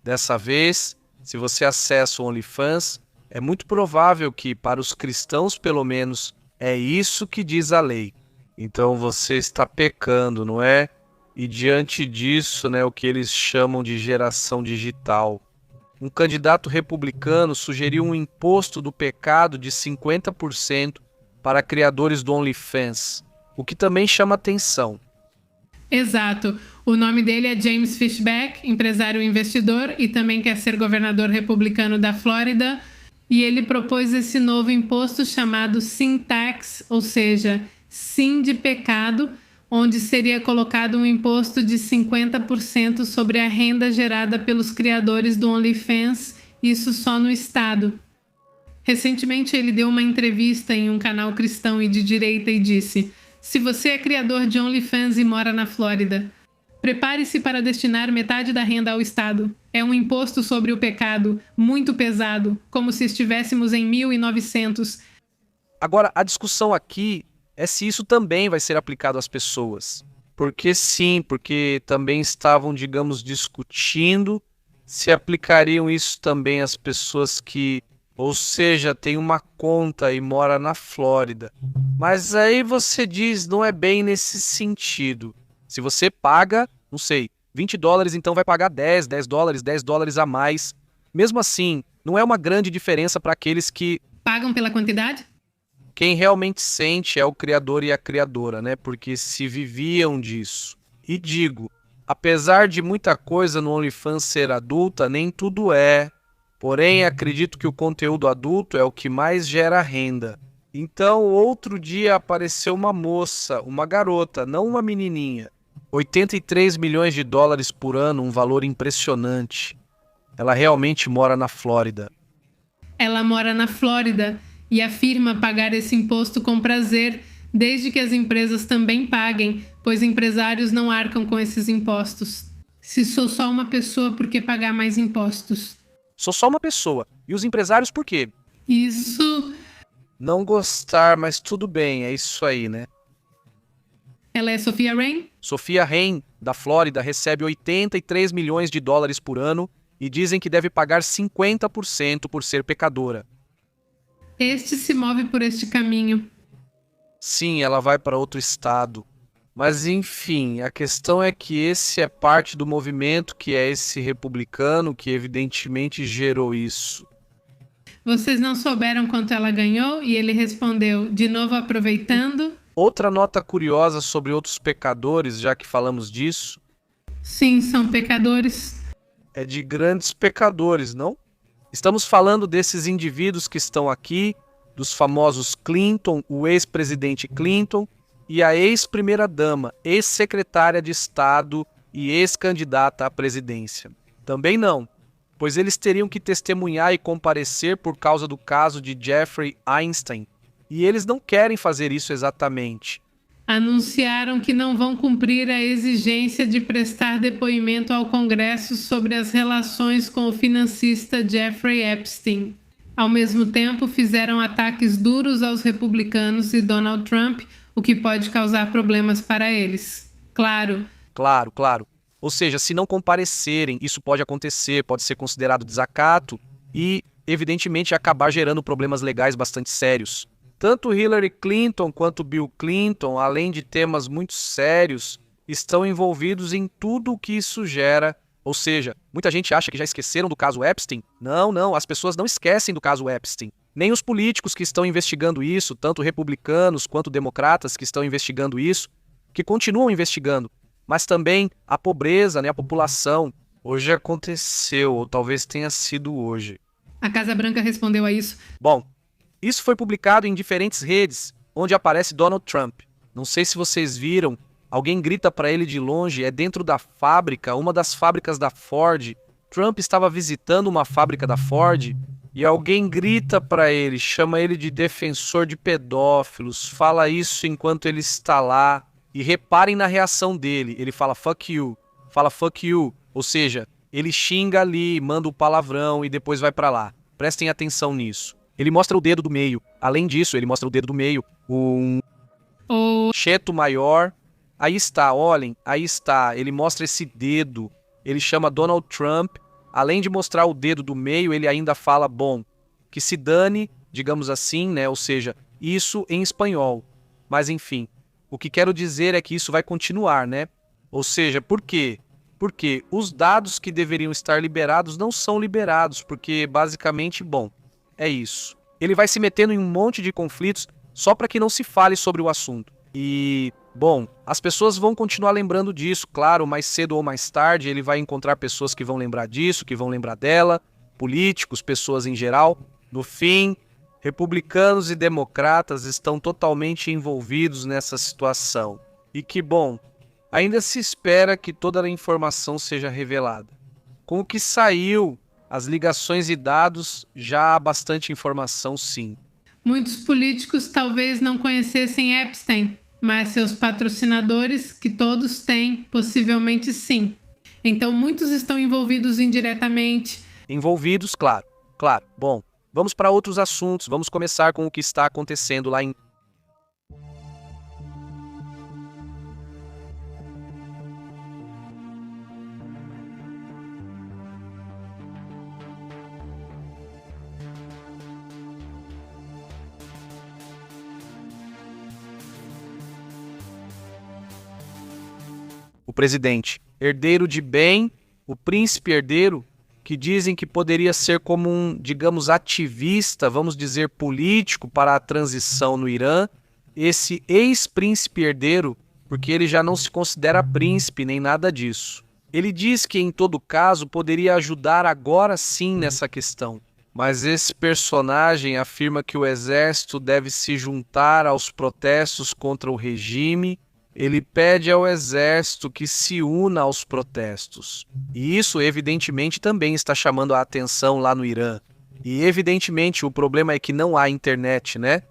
Dessa vez, se você acessa o OnlyFans, é muito provável que, para os cristãos pelo menos, é isso que diz a lei. Então você está pecando, não é? E diante disso, né, o que eles chamam de geração digital. Um candidato republicano sugeriu um imposto do pecado de 50% para criadores do OnlyFans, o que também chama atenção. Exato. O nome dele é James Fishback, empresário e investidor, e também quer ser governador republicano da Flórida. E ele propôs esse novo imposto chamado Sin Tax, ou seja, Sin de pecado, onde seria colocado um imposto de 50% sobre a renda gerada pelos criadores do OnlyFans, isso só no estado. Recentemente ele deu uma entrevista em um canal cristão e de direita e disse: se você é criador de OnlyFans e mora na Flórida, prepare-se para destinar metade da renda ao Estado. É um imposto sobre o pecado, muito pesado, como se estivéssemos em 1900. Agora, a discussão aqui é se isso também vai ser aplicado às pessoas. Porque sim, porque também estavam, digamos, discutindo se aplicariam isso também às pessoas que, ou seja, tem uma conta e mora na Flórida. Mas aí você diz, não é bem nesse sentido. Se você paga, não sei, $20, então vai pagar 10 dólares, $10 a mais. Mesmo assim, não é uma grande diferença para aqueles que Pagam pela quantidade? quem realmente sente é o criador e a criadora, né? Porque se viviam disso. E digo, apesar de muita coisa no OnlyFans ser adulta, nem tudo é. Porém, acredito que o conteúdo adulto é o que mais gera renda. Então, outro dia apareceu uma moça, uma garota, não uma menininha. 83 milhões de dólares por ano, um valor impressionante. Ela realmente mora na Flórida. Ela mora na Flórida e afirma pagar esse imposto com prazer, desde que as empresas também paguem, pois empresários não arcam com esses impostos. Se sou só uma pessoa, por que pagar mais impostos? Sou só uma pessoa. E os empresários por quê? Isso. Não gostar, mas tudo bem, é isso aí, né? Ela é Sophia Rain? Sophia Rain, da Flórida, recebe 83 milhões de dólares por ano e dizem que deve pagar 50% por ser pecadora. Este se move por este caminho. Sim, ela vai para outro estado. Mas enfim, a questão é que esse é parte do movimento, que é esse republicano, que evidentemente gerou isso. Vocês não souberam quanto ela ganhou? E ele respondeu, de novo aproveitando. Outra nota curiosa sobre outros pecadores, já que falamos disso, Sim, são pecadores. é de grandes pecadores, não? Estamos falando desses indivíduos que estão aqui, dos famosos Clinton, o ex-presidente Clinton e a ex-primeira-dama, ex-secretária de Estado e ex-candidata à presidência. Também não, pois eles teriam que testemunhar e comparecer por causa do caso de Jeffrey Einstein, e eles não querem fazer isso exatamente. Anunciaram que não vão cumprir a exigência de prestar depoimento ao Congresso sobre as relações com o financista Jeffrey Epstein. Ao mesmo tempo, fizeram ataques duros aos republicanos e Donald Trump, o que pode causar problemas para eles. Claro. Claro. Ou seja, se não comparecerem, isso pode acontecer, pode ser considerado desacato e, evidentemente, acabar gerando problemas legais bastante sérios. Tanto Hillary Clinton quanto Bill Clinton, além de temas muito sérios, estão envolvidos em tudo o que isso gera. Ou seja, muita gente acha que já esqueceram do caso Epstein. Não, as pessoas não esquecem do caso Epstein. Nem os políticos que estão investigando isso, tanto republicanos quanto democratas que estão investigando isso, que continuam investigando. Mas também a pobreza, né, a população. Hoje aconteceu, ou talvez tenha sido hoje. A Casa Branca respondeu a isso. Bom, isso foi publicado em diferentes redes, onde aparece Donald Trump. Não sei se vocês viram, alguém grita para ele de longe, é dentro da fábrica, uma das fábricas da Ford. Trump estava visitando uma fábrica da Ford e alguém grita para ele, chama ele de defensor de pedófilos, fala isso enquanto ele está lá. E reparem na reação dele, ele fala fuck you, ou seja, ele xinga ali, manda o palavrão e depois vai para lá. Prestem atenção nisso. Ele mostra o dedo do meio. Além disso, ele mostra o dedo do meio. Um cheto maior. Aí está, olhem. Aí está. Ele mostra esse dedo. Ele chama Donald Trump. Além de mostrar o dedo do meio, ele ainda fala, bom, que se dane, digamos assim, né? Ou seja, isso em espanhol. Mas enfim, o que quero dizer é que isso vai continuar, né? Ou seja, por quê? Porque os dados que deveriam estar liberados não são liberados, porque basicamente, bom, é isso. Ele vai se metendo em um monte de conflitos só para que não se fale sobre o assunto. E, bom, as pessoas vão continuar lembrando disso, claro, mais cedo ou mais tarde ele vai encontrar pessoas que vão lembrar disso, que vão lembrar dela, políticos, pessoas em geral. No fim, republicanos e democratas estão totalmente envolvidos nessa situação. E que, bom, ainda se espera que toda a informação seja revelada. Com o que saiu, as ligações e dados, já há bastante informação, sim. Muitos políticos talvez não conhecessem Epstein, mas seus patrocinadores, que todos têm, possivelmente sim. Então muitos estão envolvidos indiretamente. Envolvidos, claro. Bom, vamos para outros assuntos. Vamos começar com o que está acontecendo lá em... o presidente. Herdeiro de bem, o príncipe herdeiro, que dizem que poderia ser como um, digamos, ativista, vamos dizer, político para a transição no Irã. Esse ex-príncipe herdeiro, porque ele já não se considera príncipe nem nada disso. Ele diz que, em todo caso, poderia ajudar agora sim nessa questão. Mas esse personagem afirma que o exército deve se juntar aos protestos contra o regime. Ele pede ao exército que se una aos protestos. E isso, evidentemente, também está chamando a atenção lá no Irã. E, evidentemente, o problema é que não há internet, né?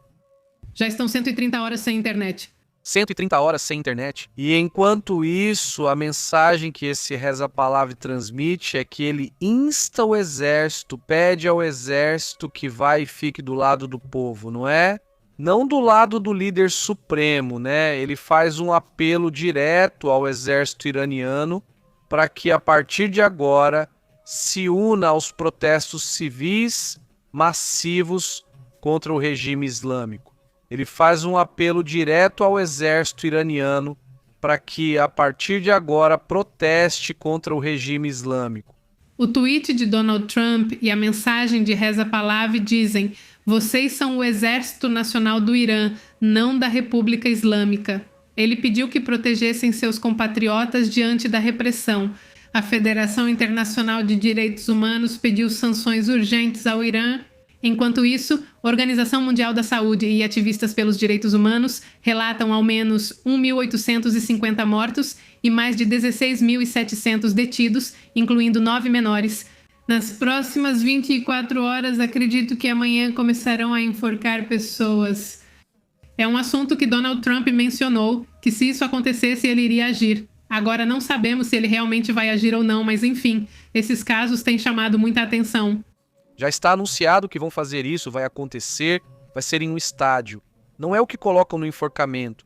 Já estão 130 horas sem internet. 130 horas sem internet. E enquanto isso, a mensagem que esse reza-palavra transmite é que ele insta o exército, pede ao exército que vá e fique do lado do povo, não é? Não do lado do líder supremo, né? Ele faz um apelo direto ao exército iraniano para que, a partir de agora, se una aos protestos civis massivos contra o regime islâmico. Ele faz um apelo direto ao exército iraniano para que, a partir de agora, proteste contra o regime islâmico. O tweet de Donald Trump e a mensagem de Reza Pahlavi dizem: vocês são o Exército Nacional do Irã, não da República Islâmica. Ele pediu que protegessem seus compatriotas diante da repressão. A Federação Internacional de Direitos Humanos pediu sanções urgentes ao Irã. Enquanto isso, a Organização Mundial da Saúde e ativistas pelos direitos humanos relatam ao menos 1.850 mortos e mais de 16.700 detidos, incluindo 9 menores. Nas próximas 24 horas, acredito que amanhã começarão a enforcar pessoas. É um assunto que Donald Trump mencionou, que se isso acontecesse, ele iria agir. Agora não sabemos se ele realmente vai agir ou não, mas enfim, esses casos têm chamado muita atenção. Já está anunciado que vão fazer isso, vai acontecer, vai ser em um estádio. Não é o que colocam no enforcamento.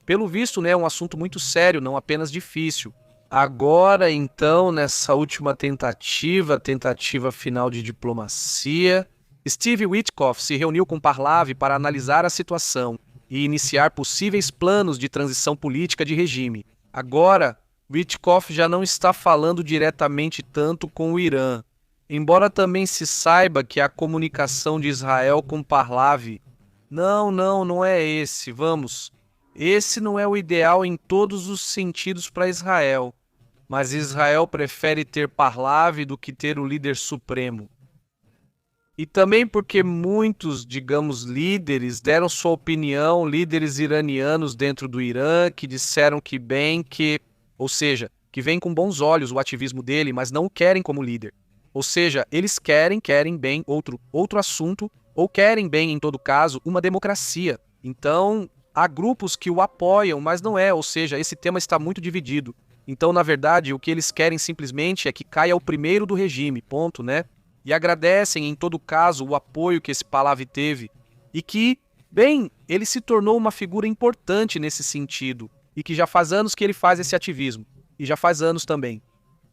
Pelo visto, né, é um assunto muito sério, não apenas difícil. Agora, então, nessa última tentativa final de diplomacia, Steve Witkoff se reuniu com Pahlavi para analisar a situação e iniciar possíveis planos de transição política de regime. Agora, Witkoff já não está falando diretamente tanto com o Irã, embora também se saiba que a comunicação de Israel com Pahlavi, não é esse, vamos. Esse não é o ideal em todos os sentidos para Israel, mas Israel prefere ter Pahlavi do que ter o líder supremo. E também porque muitos, digamos, líderes deram sua opinião, líderes iranianos dentro do Irã, que disseram que ou seja, que veem com bons olhos o ativismo dele, mas não o querem como líder. Ou seja, eles querem bem outro assunto, ou querem bem, em todo caso, uma democracia. Então, há grupos que o apoiam, mas não é, ou seja, esse tema está muito dividido. Então, na verdade, o que eles querem simplesmente é que caia o primeiro do regime, ponto, né? E agradecem, em todo caso, o apoio que esse Pahlavi teve. E que, bem, ele se tornou uma figura importante nesse sentido. E que já faz anos que ele faz esse ativismo. E já faz anos também.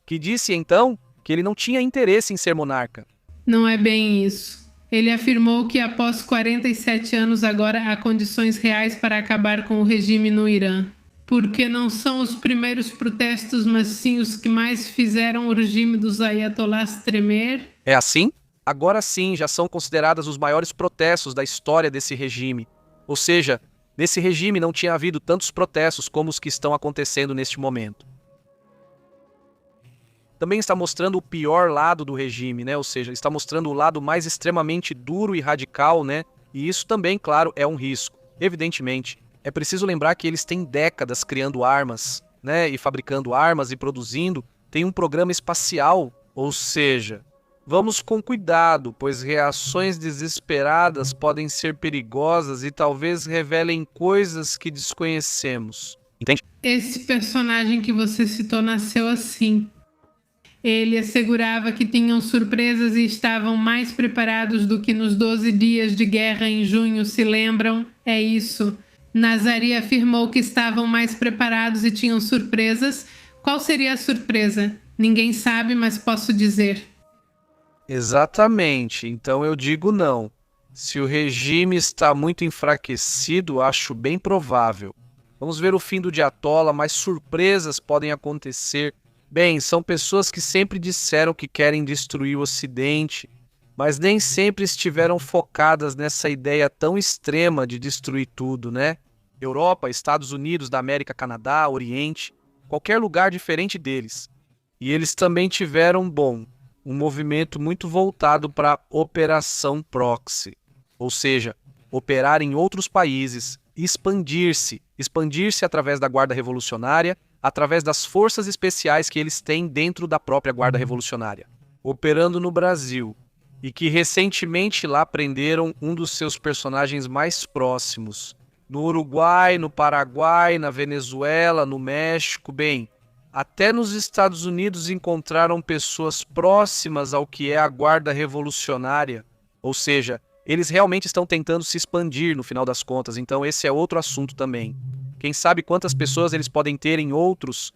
Que disse, então, que ele não tinha interesse em ser monarca. Não é bem isso. Ele afirmou que após 47 anos agora há condições reais para acabar com o regime no Irã. Porque não são os primeiros protestos, mas sim os que mais fizeram o regime dos ayatollahs tremer. É assim? Agora sim, já são considerados os maiores protestos da história desse regime. Ou seja, nesse regime não tinha havido tantos protestos como os que estão acontecendo neste momento. Também está mostrando o pior lado do regime, né? Ou seja, está mostrando o lado mais extremamente duro e radical, né? E isso também, claro, é um risco. Evidentemente, é preciso lembrar que eles têm décadas criando armas, né? E fabricando armas e produzindo. Tem um programa espacial, ou seja, vamos com cuidado, pois reações desesperadas podem ser perigosas e talvez revelem coisas que desconhecemos. Entende? Esse personagem que você citou nasceu assim. Ele assegurava que tinham surpresas e estavam mais preparados do que nos 12 dias de guerra em junho, se lembram? É isso. Nazari afirmou que estavam mais preparados e tinham surpresas. Qual seria a surpresa? Ninguém sabe, mas posso dizer. Exatamente. Então eu digo não. Se o regime está muito enfraquecido, acho bem provável. Vamos ver o fim do Ayatollah, mas surpresas podem acontecer. Bem, são pessoas que sempre disseram que querem destruir o Ocidente, mas nem sempre estiveram focadas nessa ideia tão extrema de destruir tudo, né? Europa, Estados Unidos da América, Canadá, Oriente, qualquer lugar diferente deles. E eles também tiveram, um movimento muito voltado para a operação proxy, ou seja, operar em outros países, expandir-se através da Guarda Revolucionária, através das forças especiais que eles têm dentro da própria Guarda Revolucionária, operando no Brasil, e que recentemente lá prenderam um dos seus personagens mais próximos, no Uruguai, no Paraguai, na Venezuela, no México, até nos Estados Unidos encontraram pessoas próximas ao que é a Guarda Revolucionária, ou seja, eles realmente estão tentando se expandir no final das contas, então esse é outro assunto também. Quem sabe quantas pessoas eles podem ter em outros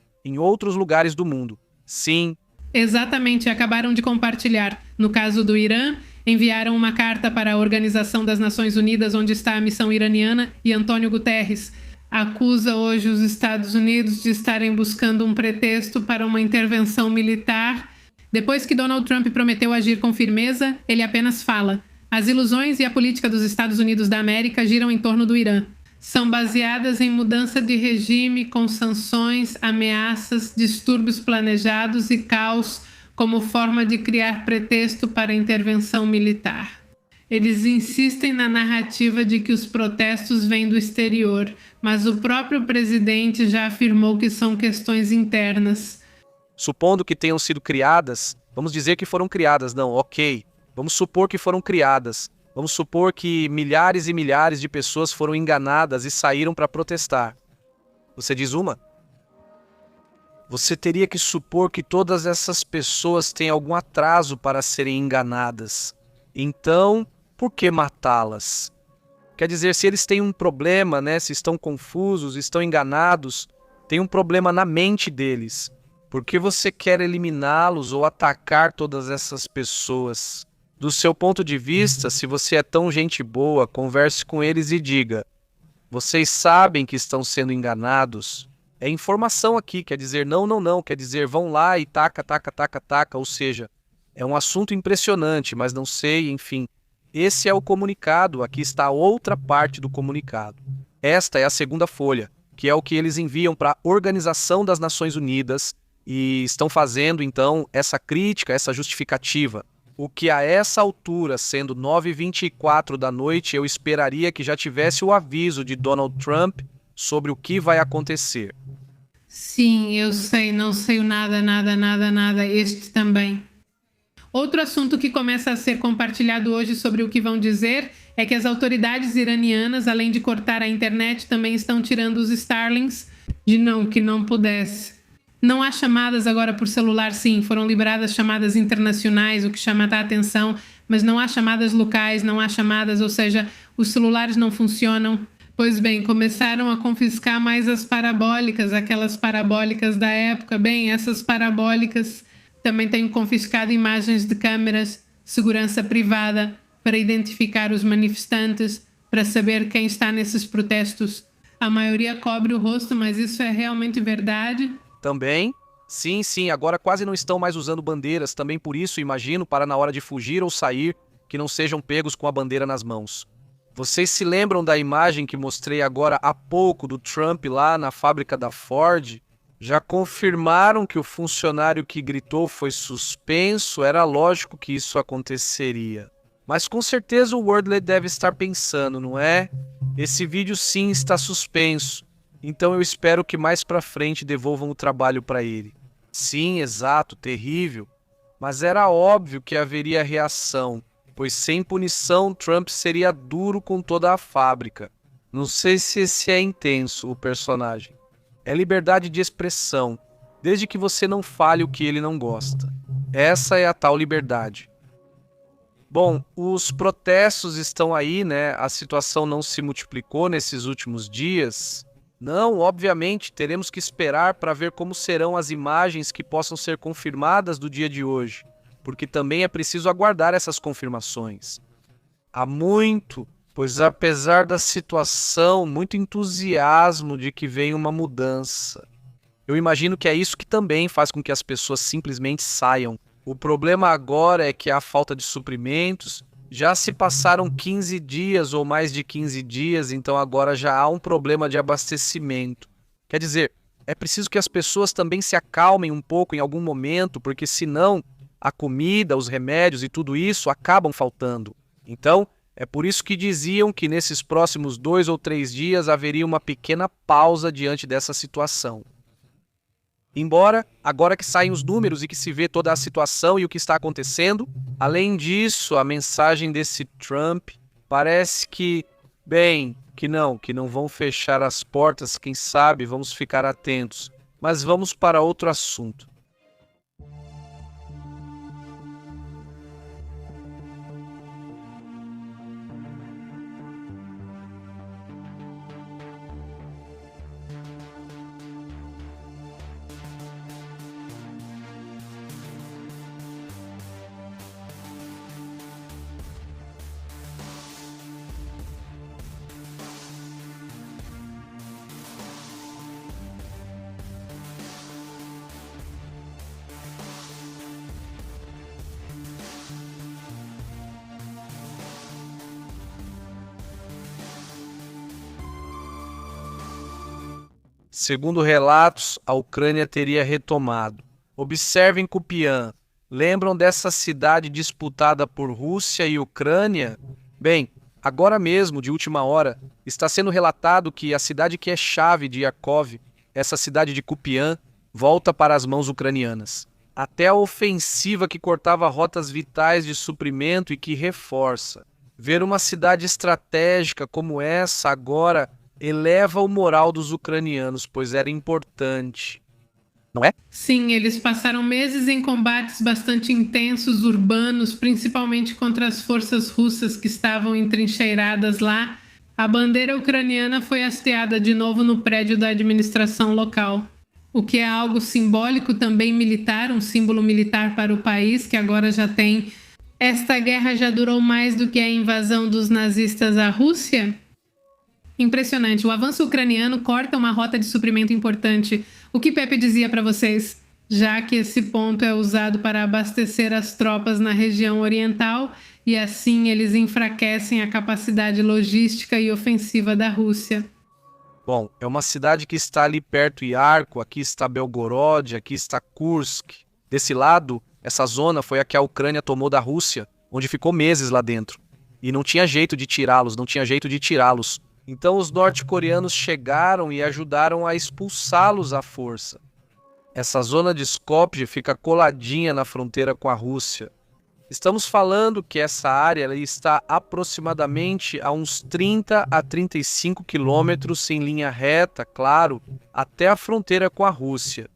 lugares do mundo. Sim. Exatamente, acabaram de compartilhar. No caso do Irã, enviaram uma carta para a Organização das Nações Unidas, onde está a missão iraniana, e Antônio Guterres acusa hoje os Estados Unidos de estarem buscando um pretexto para uma intervenção militar. Depois que Donald Trump prometeu agir com firmeza, ele apenas fala: as ilusões e a política dos Estados Unidos da América giram em torno do Irã. São baseadas em mudança de regime, com sanções, ameaças, distúrbios planejados e caos como forma de criar pretexto para a intervenção militar. Eles insistem na narrativa de que os protestos vêm do exterior, mas o próprio presidente já afirmou que são questões internas. Supondo que tenham sido criadas, vamos dizer que foram criadas, não, ok. Vamos supor que foram criadas. Vamos supor que milhares e milhares de pessoas foram enganadas e saíram para protestar. Você diz uma? Você teria que supor que todas essas pessoas têm algum atraso para serem enganadas. Então, por que matá-las? Quer dizer, se eles têm um problema, né? Se estão confusos, estão enganados, tem um problema na mente deles. Por que você quer eliminá-los ou atacar todas essas pessoas? Do seu ponto de vista, se você é tão gente boa, converse com eles e diga: vocês sabem que estão sendo enganados. É informação aqui, quer dizer não, quer dizer vão lá e taca, ou seja, é um assunto impressionante, mas não sei, enfim. Esse é o comunicado, aqui está outra parte do comunicado. Esta é a segunda folha, que é o que eles enviam para a Organização das Nações Unidas e estão fazendo, então, essa crítica, essa justificativa. O que a essa altura, sendo 9h24 da noite, eu esperaria que já tivesse o aviso de Donald Trump sobre o que vai acontecer. Sim, eu sei, não sei nada, este também. Outro assunto que começa a ser compartilhado hoje sobre o que vão dizer é que as autoridades iranianas, além de cortar a internet, também estão tirando os Starlinks que não pudesse. Não há chamadas agora por celular, sim, foram liberadas chamadas internacionais, o que chama a atenção, mas não há chamadas locais, não há chamadas, ou seja, os celulares não funcionam. Pois bem, começaram a confiscar mais as parabólicas, aquelas parabólicas da época. Bem, essas parabólicas também têm confiscado imagens de câmeras, segurança privada, para identificar os manifestantes, para saber quem está nesses protestos. A maioria cobre o rosto, mas isso é realmente verdade? Também, sim, agora quase não estão mais usando bandeiras, também por isso, imagino, para na hora de fugir ou sair, que não sejam pegos com a bandeira nas mãos. Vocês se lembram da imagem que mostrei agora há pouco do Trump lá na fábrica da Ford? Já confirmaram que o funcionário que gritou foi suspenso, era lógico que isso aconteceria. Mas com certeza o Wordley deve estar pensando, não é? Esse vídeo sim está suspenso. Então eu espero que mais pra frente devolvam o trabalho para ele. Sim, exato, terrível. Mas era óbvio que haveria reação, pois sem punição Trump seria duro com toda a fábrica. Não sei se esse é intenso, o personagem. É liberdade de expressão, desde que você não fale o que ele não gosta. Essa é a tal liberdade. Bom, os protestos estão aí, né? A situação não se multiplicou nesses últimos dias. Não, obviamente, teremos que esperar para ver como serão as imagens que possam ser confirmadas do dia de hoje, porque também é preciso aguardar essas confirmações. Há muito, Pois apesar da situação, muito entusiasmo de que vem uma mudança. Eu imagino que é isso que também faz com que as pessoas simplesmente saiam. O problema agora é que há falta de suprimentos. Já se passaram 15 dias ou mais de 15 dias, então agora já há um problema de abastecimento. Quer dizer, é preciso que as pessoas também se acalmem um pouco em algum momento, porque senão a comida, os remédios e tudo isso acabam faltando. Então, é por isso que diziam que nesses próximos 2 ou 3 dias haveria uma pequena pausa diante dessa situação. Embora, agora que saem os números e que se vê toda a situação e o que está acontecendo, além disso, a mensagem desse Trump parece que, bem, que não vão fechar as portas, quem sabe, vamos ficar atentos. Mas vamos para outro assunto. Segundo relatos, a Ucrânia teria retomado. Observem Kupian. Lembram dessa cidade disputada por Rússia e Ucrânia? Bem, agora mesmo, de última hora, está sendo relatado que a cidade que é chave de Kharkov, essa cidade de Kupian, volta para as mãos ucranianas. Até a ofensiva que cortava rotas vitais de suprimento e que reforça. Ver uma cidade estratégica como essa agora eleva o moral dos ucranianos, pois era importante. Não é? Sim, eles passaram meses em combates bastante intensos, urbanos, principalmente contra as forças russas que estavam entrincheiradas lá. A bandeira ucraniana foi hasteada de novo no prédio da administração local, o que é algo simbólico também militar, um símbolo militar para o país que agora já tem. Esta guerra já durou mais do que a invasão dos nazistas à Rússia? Impressionante. O avanço ucraniano corta uma rota de suprimento importante. O que Pepe dizia para vocês? Já que esse ponto é usado para abastecer as tropas na região oriental e assim eles enfraquecem a capacidade logística e ofensiva da Rússia. Bom, é uma cidade que está ali perto de Yarko, aqui está Belgorod, aqui está Kursk. Desse lado, essa zona foi a que a Ucrânia tomou da Rússia, onde ficou meses lá dentro. E não tinha jeito de tirá-los, não tinha jeito de tirá-los. Então os norte-coreanos chegaram e ajudaram a expulsá-los à força. Essa zona de Skopje fica coladinha na fronteira com a Rússia. Estamos falando que essa área ela está aproximadamente a uns 30 a 35 quilômetros em linha reta, claro, até a fronteira com a Rússia.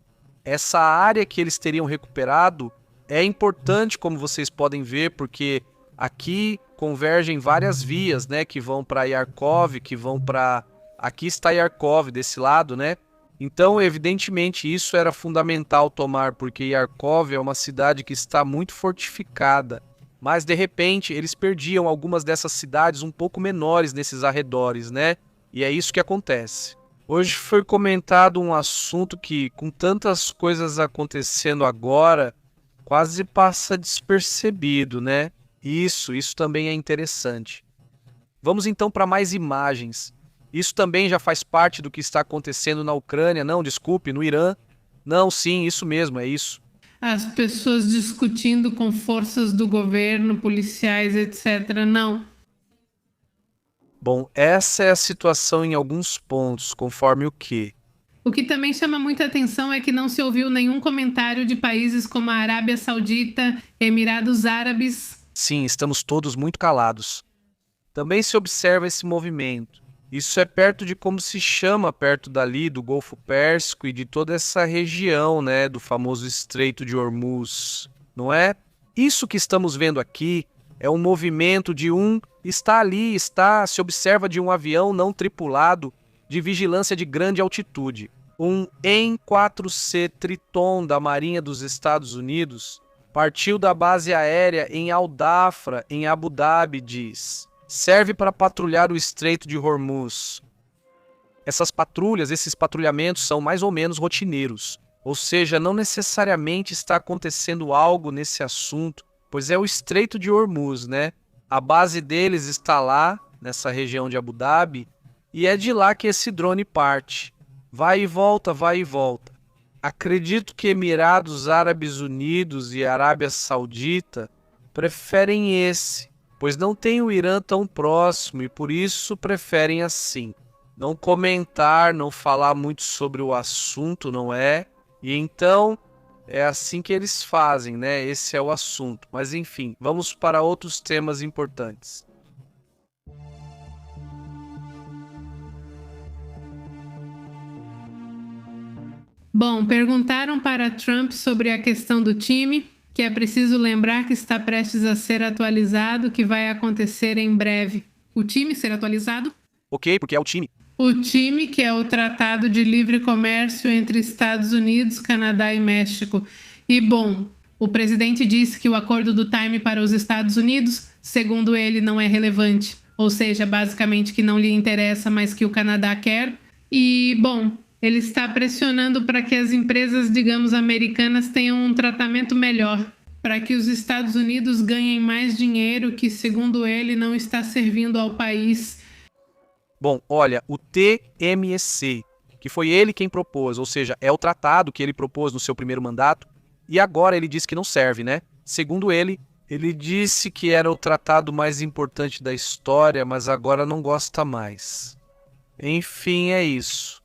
Essa área que eles teriam recuperado é importante, como vocês podem ver, porque aqui convergem várias vias, né, que vão para Kharkov, que vão para... Aqui está Kharkov, desse lado, né? Então, evidentemente, isso era fundamental tomar, porque Kharkov é uma cidade que está muito fortificada. Mas, de repente, eles perdiam algumas dessas cidades um pouco menores nesses arredores, né? E é isso que acontece. Hoje foi comentado um assunto que, com tantas coisas acontecendo agora, quase passa despercebido, né? Isso também é interessante. Vamos então para mais imagens. Isso também já faz parte do que está acontecendo na Ucrânia, não, desculpe, no Irã. Não, sim, isso mesmo, é isso. As pessoas discutindo com forças do governo, policiais, etc. Não. Bom, essa é a situação em alguns pontos, conforme o que? O que também chama muita atenção é que não se ouviu nenhum comentário de países como a Arábia Saudita, Emirados Árabes. Sim, estamos todos muito calados. Também se observa esse movimento. Isso é perto de como se chama perto dali, do Golfo Pérsico e de toda essa região, né, do famoso Estreito de Hormuz, não é? Isso que estamos vendo aqui é um movimento de se observa de um avião não tripulado de vigilância de grande altitude. Um AN-4C Triton da Marinha dos Estados Unidos partiu da base aérea em Al Dhafra, em Abu Dhabi, diz. serve para patrulhar o Estreito de Hormuz. Essas patrulhas, esses patrulhamentos são mais ou menos rotineiros, ou seja, não necessariamente está acontecendo algo nesse assunto, pois é o Estreito de Hormuz, né? A base deles está lá, nessa região de Abu Dhabi, e é de lá que esse drone parte. Vai e volta, vai e volta. Acredito que Emirados Árabes Unidos e Arábia Saudita preferem esse, pois não tem o Irã tão próximo e por isso preferem assim. Não comentar, não falar muito sobre o assunto, não é? E então é assim que eles fazem, né? Esse é o assunto. Mas enfim, vamos para outros temas importantes. Bom, perguntaram para Trump sobre a questão do time, que é preciso lembrar que está prestes a ser atualizado, que vai acontecer em breve. O time ser atualizado? Ok, porque é o time. O time, que é o Tratado de Livre Comércio entre Estados Unidos, Canadá e México. E, bom, o presidente disse que o acordo do time para os Estados Unidos, segundo ele, não é relevante. Ou seja, basicamente que não lhe interessa, mas que o Canadá quer. E, bom, ele está pressionando para que as empresas, digamos, americanas tenham um tratamento melhor, para que os Estados Unidos ganhem mais dinheiro que, segundo ele, não está servindo ao país. Bom, olha, o TMEC, que foi ele quem propôs, ou seja, é o tratado que ele propôs no seu primeiro mandato, e agora ele diz que não serve, né? Segundo ele disse que era o tratado mais importante da história, mas agora não gosta mais. Enfim, é isso.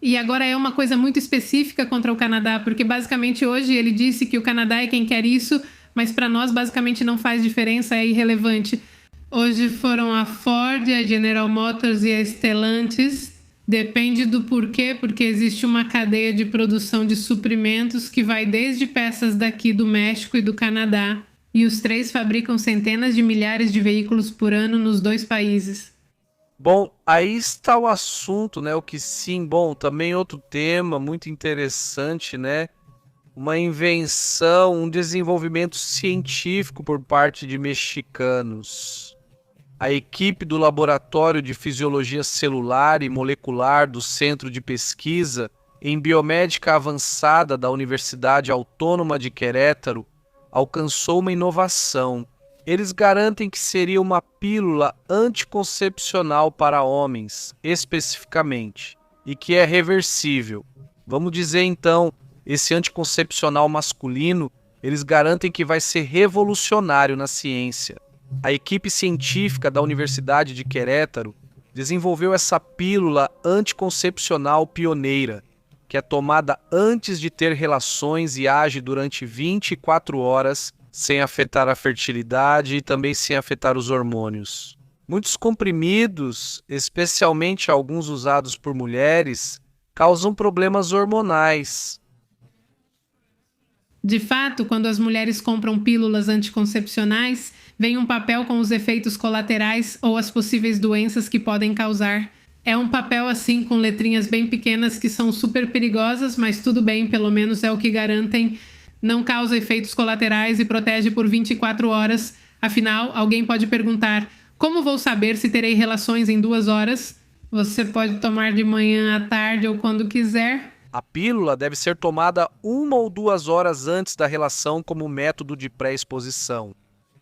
E agora é uma coisa muito específica contra o Canadá, porque basicamente hoje ele disse que o Canadá é quem quer isso, mas para nós basicamente não faz diferença, é irrelevante. Hoje foram a Ford, a General Motors e a Stellantis. Depende do porquê, porque existe uma cadeia de produção de suprimentos que vai desde peças daqui do México e do Canadá. E os três fabricam centenas de milhares de veículos por ano nos dois países. Bom, aí está o assunto, né? O que sim, bom, também outro tema muito interessante, né? Uma invenção, um desenvolvimento científico por parte de mexicanos. A equipe do Laboratório de Fisiologia Celular e Molecular do Centro de Pesquisa em Biomédica Avançada da Universidade Autônoma de Querétaro alcançou uma inovação. Eles garantem que seria uma pílula anticoncepcional para homens, especificamente, e que é reversível. Vamos dizer então, esse anticoncepcional masculino, eles garantem que vai ser revolucionário na ciência. A equipe científica da Universidade de Querétaro desenvolveu essa pílula anticoncepcional pioneira, que é tomada antes de ter relações e age durante 24 horas, sem afetar a fertilidade e também sem afetar os hormônios. Muitos comprimidos, especialmente alguns usados por mulheres, causam problemas hormonais. De fato, quando as mulheres compram pílulas anticoncepcionais, vem um papel com os efeitos colaterais ou as possíveis doenças que podem causar. É um papel assim com letrinhas bem pequenas que são super perigosas, mas tudo bem, pelo menos é o que garantem. Não causa efeitos colaterais e protege por 24 horas. Afinal, alguém pode perguntar: como vou saber se terei relações em 2 horas? Você pode tomar de manhã, à tarde ou quando quiser. A pílula deve ser tomada 1 ou 2 horas antes da relação como método de pré-exposição.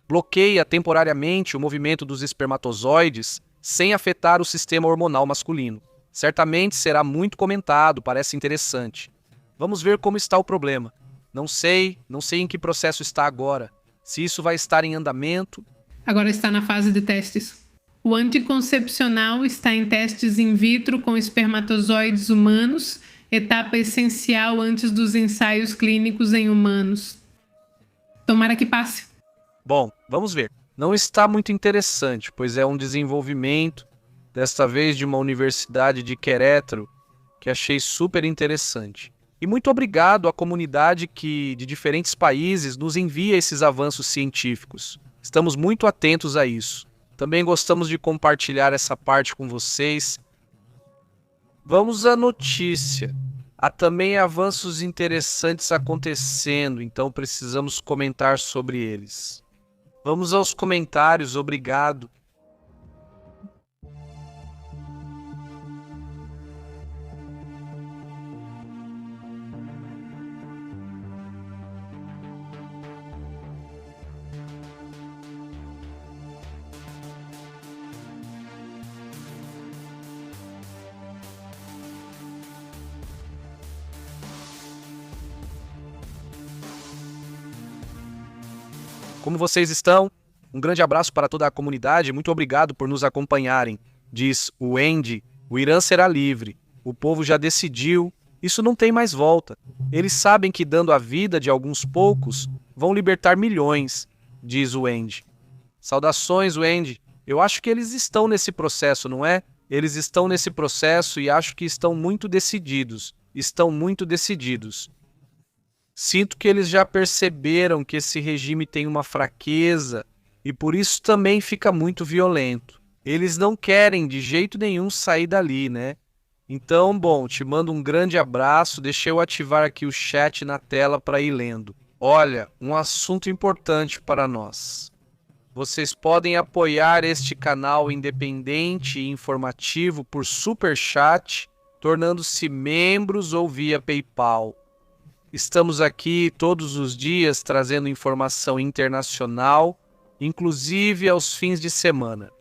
Bloqueia temporariamente o movimento dos espermatozoides sem afetar o sistema hormonal masculino. Certamente será muito comentado, parece interessante. Vamos ver como está o problema. Não sei em que processo está agora. Se isso vai estar em andamento. Agora está na fase de testes. O anticoncepcional está em testes in vitro com espermatozoides humanos, etapa essencial antes dos ensaios clínicos em humanos. Tomara que passe. Bom, vamos ver. Não está muito interessante, pois é um desenvolvimento, desta vez de uma universidade de Querétaro, que achei super interessante. E muito obrigado à comunidade que, de diferentes países, nos envia esses avanços científicos. Estamos muito atentos a isso. Também gostamos de compartilhar essa parte com vocês. Vamos à notícia. Há também avanços interessantes acontecendo, então precisamos comentar sobre eles. Vamos aos comentários, obrigado. Como vocês estão? Um grande abraço para toda a comunidade, muito obrigado por nos acompanharem. Diz o Andy, o Irã será livre, o povo já decidiu, isso não tem mais volta. Eles sabem que dando a vida de alguns poucos, vão libertar milhões, diz o Andy. Saudações, Wendy. Eu acho que eles estão nesse processo, não é? Eles estão nesse processo e acho que estão muito decididos. Estão muito decididos. Sinto que eles já perceberam que esse regime tem uma fraqueza e por isso também fica muito violento. Eles não querem de jeito nenhum sair dali, né? Então, bom, te mando um grande abraço. Deixa eu ativar aqui o chat na tela para ir lendo. Olha, um assunto importante para nós. Vocês podem apoiar este canal independente e informativo por Super Chat, tornando-se membros ou via PayPal. Estamos aqui todos os dias trazendo informação internacional, inclusive aos fins de semana.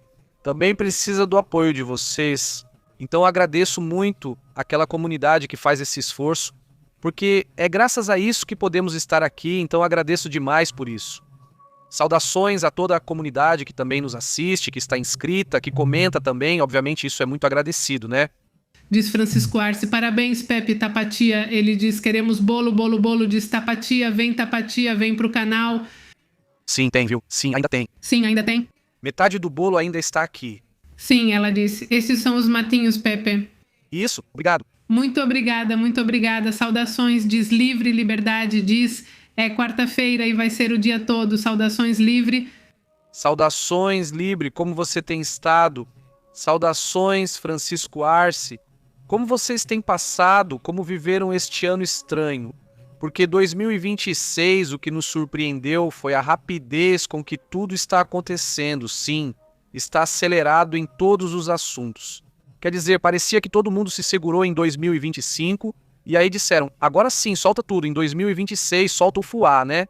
Também precisa do apoio de vocês, então agradeço muito àquela comunidade que faz esse esforço, porque é graças a isso que podemos estar aqui, então agradeço demais por isso. Saudações a toda a comunidade que também nos assiste, que está inscrita, que comenta também. Obviamente isso é muito agradecido, né? Diz Francisco Arce, parabéns, Pepe Tapatia. Ele diz, queremos bolo, bolo, bolo. Diz Tapatia, vem pro canal. Sim, tem, viu? Sim, ainda tem. Sim, ainda tem. Metade do bolo ainda está aqui. Sim, ela disse. Esses são os matinhos, Pepe. Isso, obrigado. Muito obrigada, muito obrigada. Saudações, diz Livre Liberdade, diz... É quarta-feira e vai ser o dia todo. Saudações, Livre. Saudações, Livre. Como você tem estado? Saudações, Francisco Arce. Como vocês têm passado? Como viveram este ano estranho? Porque 2026, o que nos surpreendeu foi a rapidez com que tudo está acontecendo. Sim, está acelerado em todos os assuntos. Quer dizer, parecia que todo mundo se segurou em 2025... E aí disseram, agora sim, solta tudo, em 2026 solta o fuá, né?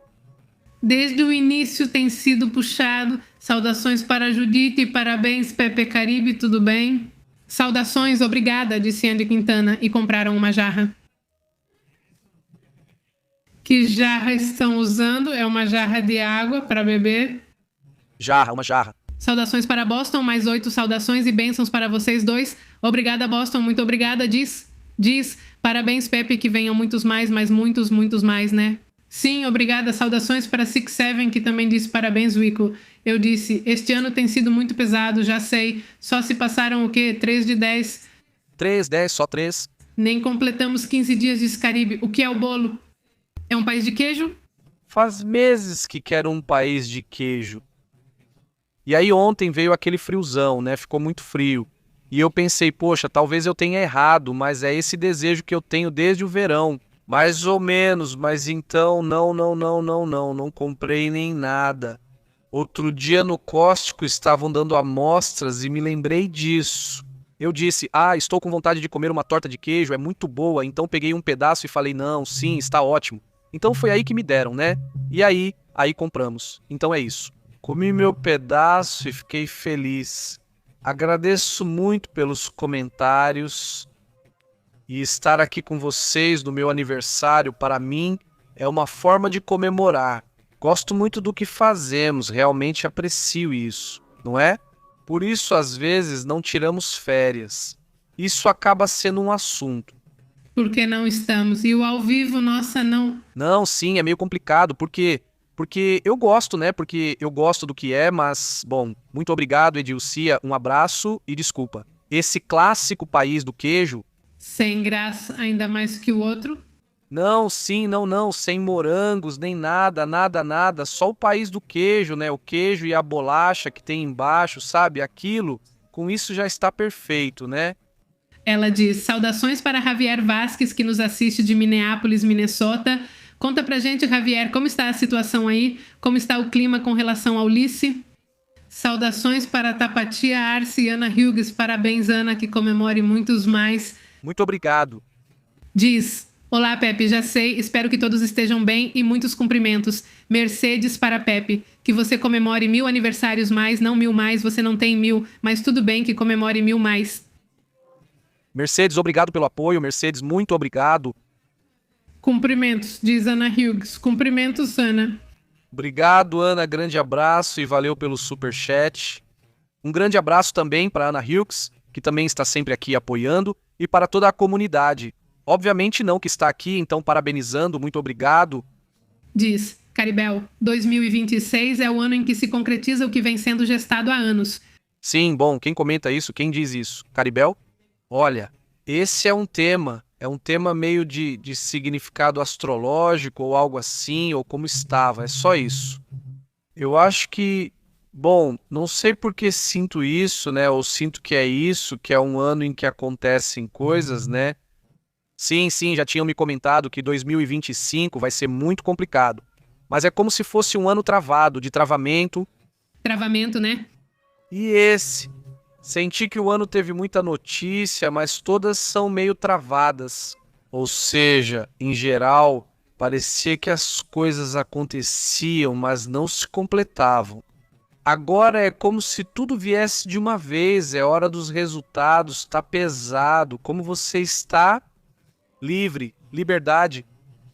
Desde o início tem sido puxado. Saudações para Judite e parabéns, Pepe Caribe, tudo bem? Saudações, obrigada, disse Andy Quintana, e compraram uma jarra. Que jarra estão usando? É uma jarra de água para beber? Jarra, uma jarra. Saudações para Boston, mais 8 saudações e bênçãos para vocês dois. Obrigada, Boston, muito obrigada, diz... Parabéns, Pepe, que venham muitos mais, mas muitos, muitos mais, né? Sim, obrigada. Saudações para Six Seven, que também disse parabéns, Wico. Eu disse, este ano tem sido muito pesado, já sei. Só se passaram o quê? 3 de 10? 3, 10, só 3. Nem completamos 15 dias de Caribe. O que é o bolo? É um país de queijo? Faz meses que quero um país de queijo. E aí ontem veio aquele friozão, né? Ficou muito frio. E eu pensei, poxa, talvez eu tenha errado, mas é esse desejo que eu tenho desde o verão. Mais ou menos, mas então não comprei nem nada. Outro dia no Costco estavam dando amostras e me lembrei disso. Eu disse, estou com vontade de comer uma torta de queijo, é muito boa, então peguei um pedaço e falei, não, sim, está ótimo. Então foi aí que me deram, né? E aí compramos. Então é isso. Comi meu pedaço e fiquei feliz. Agradeço muito pelos comentários e estar aqui com vocês no meu aniversário, para mim, é uma forma de comemorar. Gosto muito do que fazemos, realmente aprecio isso, não é? Por isso, às vezes, não tiramos férias. Isso acaba sendo um assunto. Por que não estamos? E o ao vivo, nossa, não. Não, sim, é meio complicado, porque eu gosto, né? Porque eu gosto do que é, mas, bom, muito obrigado, Edilcia, um abraço e desculpa. Esse clássico país do queijo... Sem graça, ainda mais que o outro? Não, sim, não, sem morangos, nem nada, só o país do queijo, né? O queijo e a bolacha que tem embaixo, sabe? Aquilo, com isso já está perfeito, né? Ela diz, saudações para Javier Vasquez, que nos assiste de Minneapolis, Minnesota. Conta pra gente, Javier, como está a situação aí? Como está o clima com relação ao Lice? Saudações para Tapatia, Arce e Ana Hughes. Parabéns, Ana, que comemore muitos mais. Muito obrigado. Diz, olá, Pepe, já sei, espero que todos estejam bem e muitos cumprimentos. Mercedes para Pepe, que você comemore 1000 aniversários mais, não 1000 mais, você não tem 1000, mas tudo bem que comemore 1000 mais. Mercedes, obrigado pelo apoio, Mercedes, muito obrigado. Cumprimentos, diz Ana Hughes. Cumprimentos, Ana. Obrigado, Ana. Grande abraço e valeu pelo superchat. Um grande abraço também para Ana Hughes, que também está sempre aqui apoiando, e para toda a comunidade. Obviamente não que está aqui, então parabenizando, muito obrigado. Diz Caribel, 2026 é o ano em que se concretiza o que vem sendo gestado há anos. Sim, bom, quem comenta isso? Quem diz isso? Caribel? Olha, esse é um tema meio de significado astrológico ou algo assim, ou como estava, é só isso. Eu acho que, bom, não sei por que sinto isso, né, ou sinto que é isso, que é um ano em que acontecem coisas, né? Sim, já tinham me comentado que 2025 vai ser muito complicado, mas é como se fosse um ano travado, de travamento. Travamento, né? E esse? Senti que o ano teve muita notícia, mas todas são meio travadas. Ou seja, em geral, parecia que as coisas aconteciam, mas não se completavam. Agora é como se tudo viesse de uma vez, é hora dos resultados, tá pesado. Como você está? Livre, liberdade.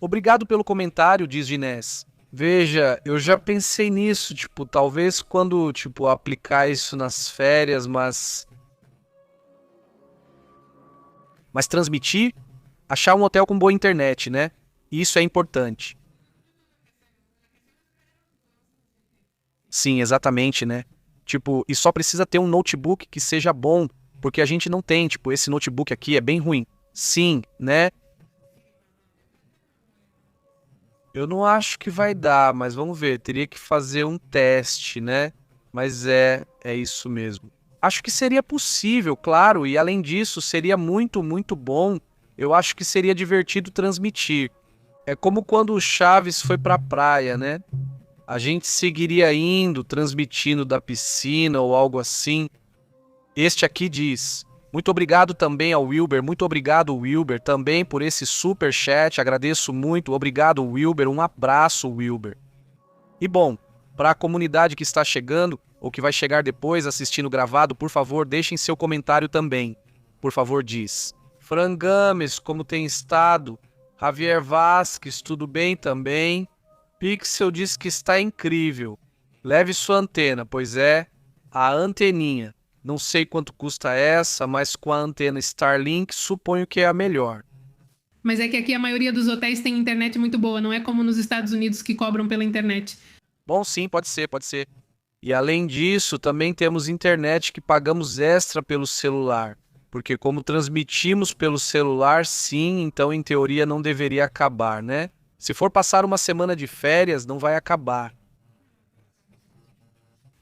Obrigado pelo comentário, diz Ginés. Veja, eu já pensei nisso, tipo, talvez quando, tipo, aplicar isso nas férias, mas transmitir, achar um hotel com boa internet, né? Isso é importante. Sim, exatamente, né? Tipo, e só precisa ter um notebook que seja bom, porque a gente não tem, tipo, esse notebook aqui é bem ruim. Sim, né? Eu não acho que vai dar, mas vamos ver. Teria que fazer um teste, né? Mas é isso mesmo. Acho que seria possível, claro, e além disso, seria muito, muito bom. Eu acho que seria divertido transmitir. É como quando o Chaves foi pra praia, né? A gente seguiria indo, transmitindo da piscina ou algo assim. Este aqui diz: muito obrigado também ao Wilber, muito obrigado, Wilber, também por esse super chat, agradeço muito, obrigado, Wilber, um abraço, Wilber. E bom, para a comunidade que está chegando, ou que vai chegar depois assistindo gravado, por favor, deixem seu comentário também. Por favor, diz: Frangames, como tem estado? Javier Vasques, tudo bem também? Pixel diz que está incrível. Leve sua antena, pois é, a anteninha. Não sei quanto custa essa, mas com a antena Starlink suponho que é a melhor. Mas é que aqui a maioria dos hotéis tem internet muito boa, não é como nos Estados Unidos que cobram pela internet. Bom, sim, pode ser, pode ser. E além disso, também temos internet que pagamos extra pelo celular. Porque como transmitimos pelo celular, sim, então em teoria não deveria acabar, né? Se for passar uma semana de férias, não vai acabar.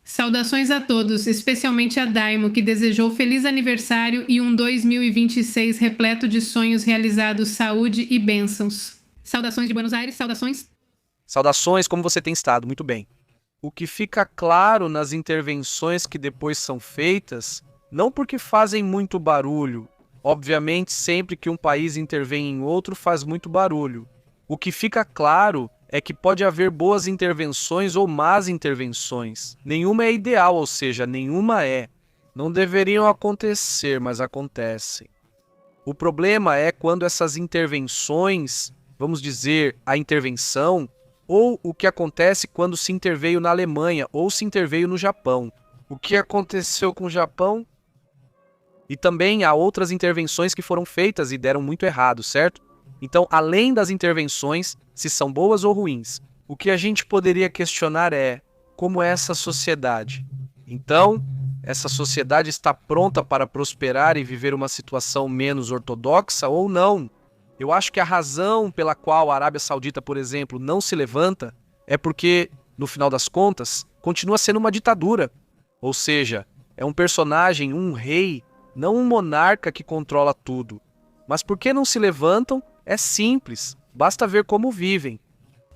Saudações a todos, especialmente a Daimo, que desejou feliz aniversário e um 2026 repleto de sonhos realizados, saúde e bênçãos. Saudações de Buenos Aires, saudações. Saudações, como você tem estado? Muito bem. O que fica claro nas intervenções que depois são feitas, não porque fazem muito barulho. Obviamente, sempre que um país intervém em outro, faz muito barulho. O que fica claro é que pode haver boas intervenções ou más intervenções. Nenhuma é ideal, ou seja, nenhuma é. Não deveriam acontecer, mas acontecem. O problema é quando essas intervenções, vamos dizer, a intervenção, ou o que acontece quando se interveio na Alemanha ou se interveio no Japão. O que aconteceu com o Japão? E também há outras intervenções que foram feitas e deram muito errado, certo? Então, além das intervenções, se são boas ou ruins, o que a gente poderia questionar é como é essa sociedade. Então, essa sociedade está pronta para prosperar e viver uma situação menos ortodoxa ou não? Eu acho que a razão pela qual a Arábia Saudita, por exemplo, não se levanta é porque, no final das contas, continua sendo uma ditadura. Ou seja, é um personagem, um rei, não um monarca que controla tudo. Mas por que não se levantam? É simples, basta ver como vivem.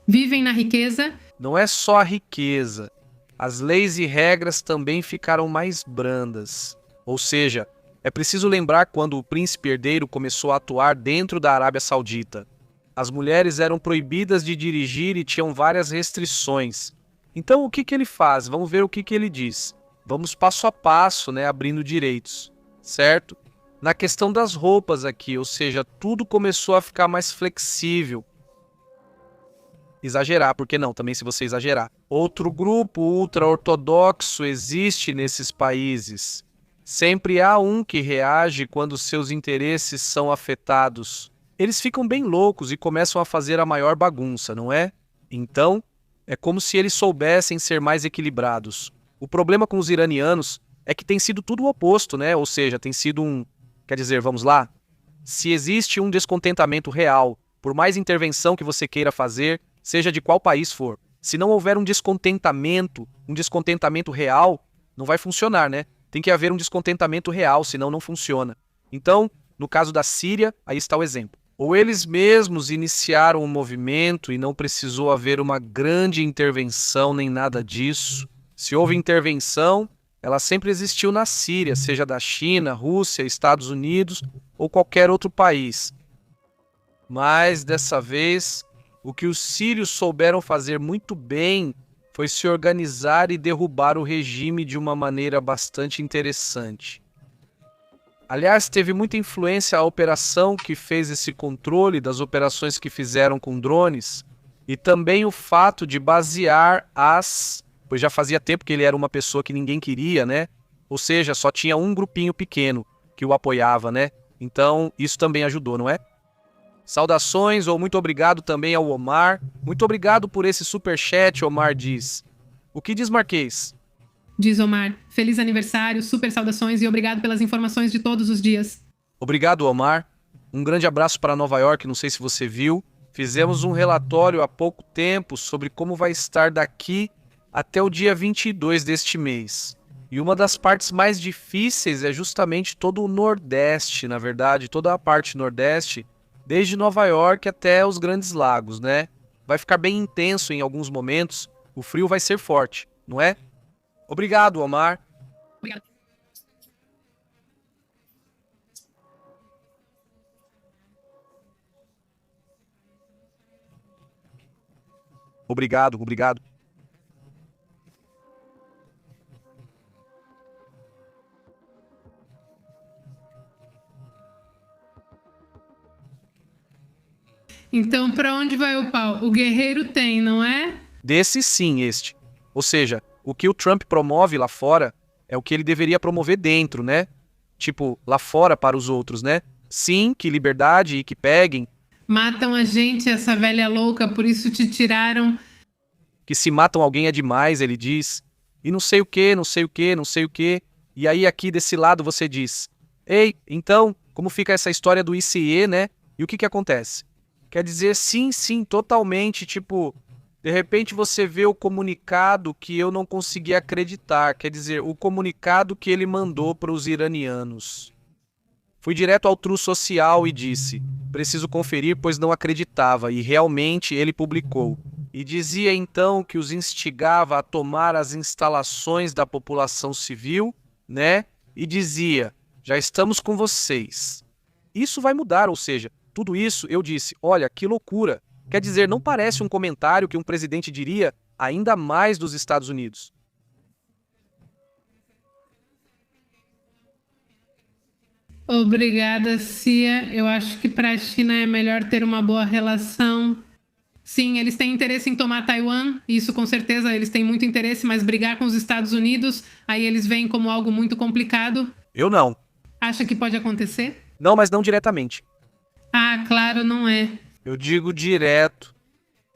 Vivem na riqueza. Não é só a riqueza. As leis e regras também ficaram mais brandas. Ou seja, é preciso lembrar quando o príncipe herdeiro começou a atuar dentro da Arábia Saudita. As mulheres eram proibidas de dirigir e tinham várias restrições. Então o que ele faz? Vamos ver o que ele diz. Vamos passo a passo, né, abrindo direitos, certo? Na questão das roupas aqui, ou seja, tudo começou a ficar mais flexível. exagerar, por que não? Também se você exagerar. Outro grupo ultra-ortodoxo existe nesses países. Sempre há um que reage quando seus interesses são afetados. Eles ficam bem loucos e começam a fazer a maior bagunça, não é? Então, é como se eles soubessem ser mais equilibrados. O problema com os iranianos é que tem sido tudo o oposto, né? Ou seja, tem sido Quer dizer, vamos lá? Se existe um descontentamento real, por mais intervenção que você queira fazer, seja de qual país for, se não houver um descontentamento real, não vai funcionar, né? Tem que haver um descontentamento real, senão não funciona. Então, no caso da Síria, aí está o exemplo. Ou eles mesmos iniciaram o movimento e não precisou haver uma grande intervenção nem nada disso. Se houve intervenção, ela sempre existiu na Síria, seja da China, Rússia, Estados Unidos ou qualquer outro país. Mas, dessa vez, o que os sírios souberam fazer muito bem foi se organizar e derrubar o regime de uma maneira bastante interessante. Aliás, teve muita influência a operação que fez esse controle das operações que fizeram com drones e também o fato de basear pois já fazia tempo que ele era uma pessoa que ninguém queria, né? Ou seja, só tinha um grupinho pequeno que o apoiava, né? Então, isso também ajudou, não é? Saudações ou muito obrigado também ao Omar. Muito obrigado por esse superchat, Omar diz. O que diz Marquês? Diz Omar, feliz aniversário, super saudações e obrigado pelas informações de todos os dias. Obrigado, Omar. Um grande abraço para Nova York, não sei se você viu. Fizemos um relatório há pouco tempo sobre como vai estar daqui até o dia 22 deste mês. E uma das partes mais difíceis é justamente todo o Nordeste, na verdade, toda a parte Nordeste, desde Nova York até os Grandes Lagos, né? Vai ficar bem intenso em alguns momentos, o frio vai ser forte, não é? Obrigado, Omar. Obrigado. Obrigado. Então, para onde vai o pau? O guerreiro tem, não é? Desse sim, este. Ou seja, o que o Trump promove lá fora é o que ele deveria promover dentro, né? Tipo, lá fora para os outros, né? Sim, que liberdade e que peguem. Matam a gente, essa velha louca, por isso te tiraram. Que se matam alguém é demais, ele diz. E não sei o que. E aí aqui desse lado você diz: ei, então, como fica essa história do ICE, né? E o que acontece? Quer dizer, sim, totalmente, tipo, de repente você vê o comunicado que eu não consegui acreditar, quer dizer, o comunicado que ele mandou para os iranianos. Fui direto ao True Social e disse: preciso conferir, pois não acreditava, e realmente ele publicou. E dizia então que os instigava a tomar as instalações da população civil, né? E dizia: já estamos com vocês. Isso vai mudar, ou seja, tudo isso eu disse: olha, que loucura. Quer dizer, não parece um comentário que um presidente diria, ainda mais dos Estados Unidos. Obrigada, Cia. Eu acho que para a China é melhor ter uma boa relação. Sim, eles têm interesse em tomar Taiwan, isso com certeza eles têm muito interesse, mas brigar com os Estados Unidos, aí eles veem como algo muito complicado. Eu não. Acha que pode acontecer? Não, mas não diretamente. Ah, claro, não é. Eu digo direto.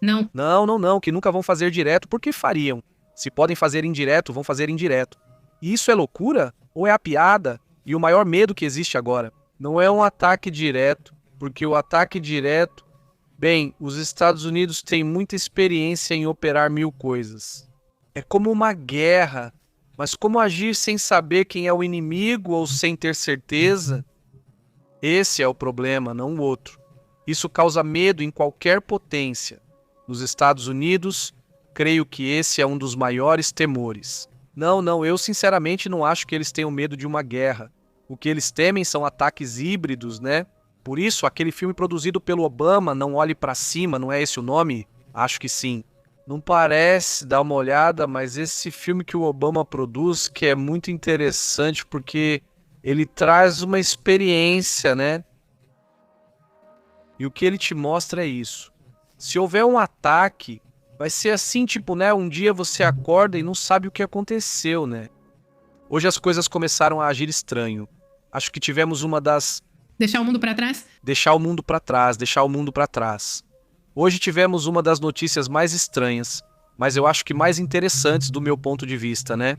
Não. Não, que nunca vão fazer direto, porque fariam. Se podem fazer indireto, vão fazer indireto. E isso é loucura? Ou é a piada e o maior medo que existe agora? Não é um ataque direto, porque o ataque direto... Bem, os Estados Unidos têm muita experiência em operar 1000 coisas. É como uma guerra, mas como agir sem saber quem é o inimigo ou sem ter certeza? Esse é o problema, não o outro. Isso causa medo em qualquer potência. Nos Estados Unidos, creio que esse é um dos maiores temores. Não, eu sinceramente não acho que eles tenham medo de uma guerra. O que eles temem são ataques híbridos, né? Por isso, aquele filme produzido pelo Obama, Não Olhe Pra Cima, não é esse o nome? Acho que sim. Não parece, dá uma olhada, mas esse filme que o Obama produz, que é muito interessante porque ele traz uma experiência, né? E o que ele te mostra é isso. Se houver um ataque, vai ser assim, tipo, né? Um dia você acorda e não sabe o que aconteceu, né? Hoje as coisas começaram a agir estranho. Acho que tivemos uma das... Deixar o mundo pra trás? Deixar o mundo pra trás, deixar o mundo pra trás. Hoje tivemos uma das notícias mais estranhas, mas eu acho que mais interessantes do meu ponto de vista, né?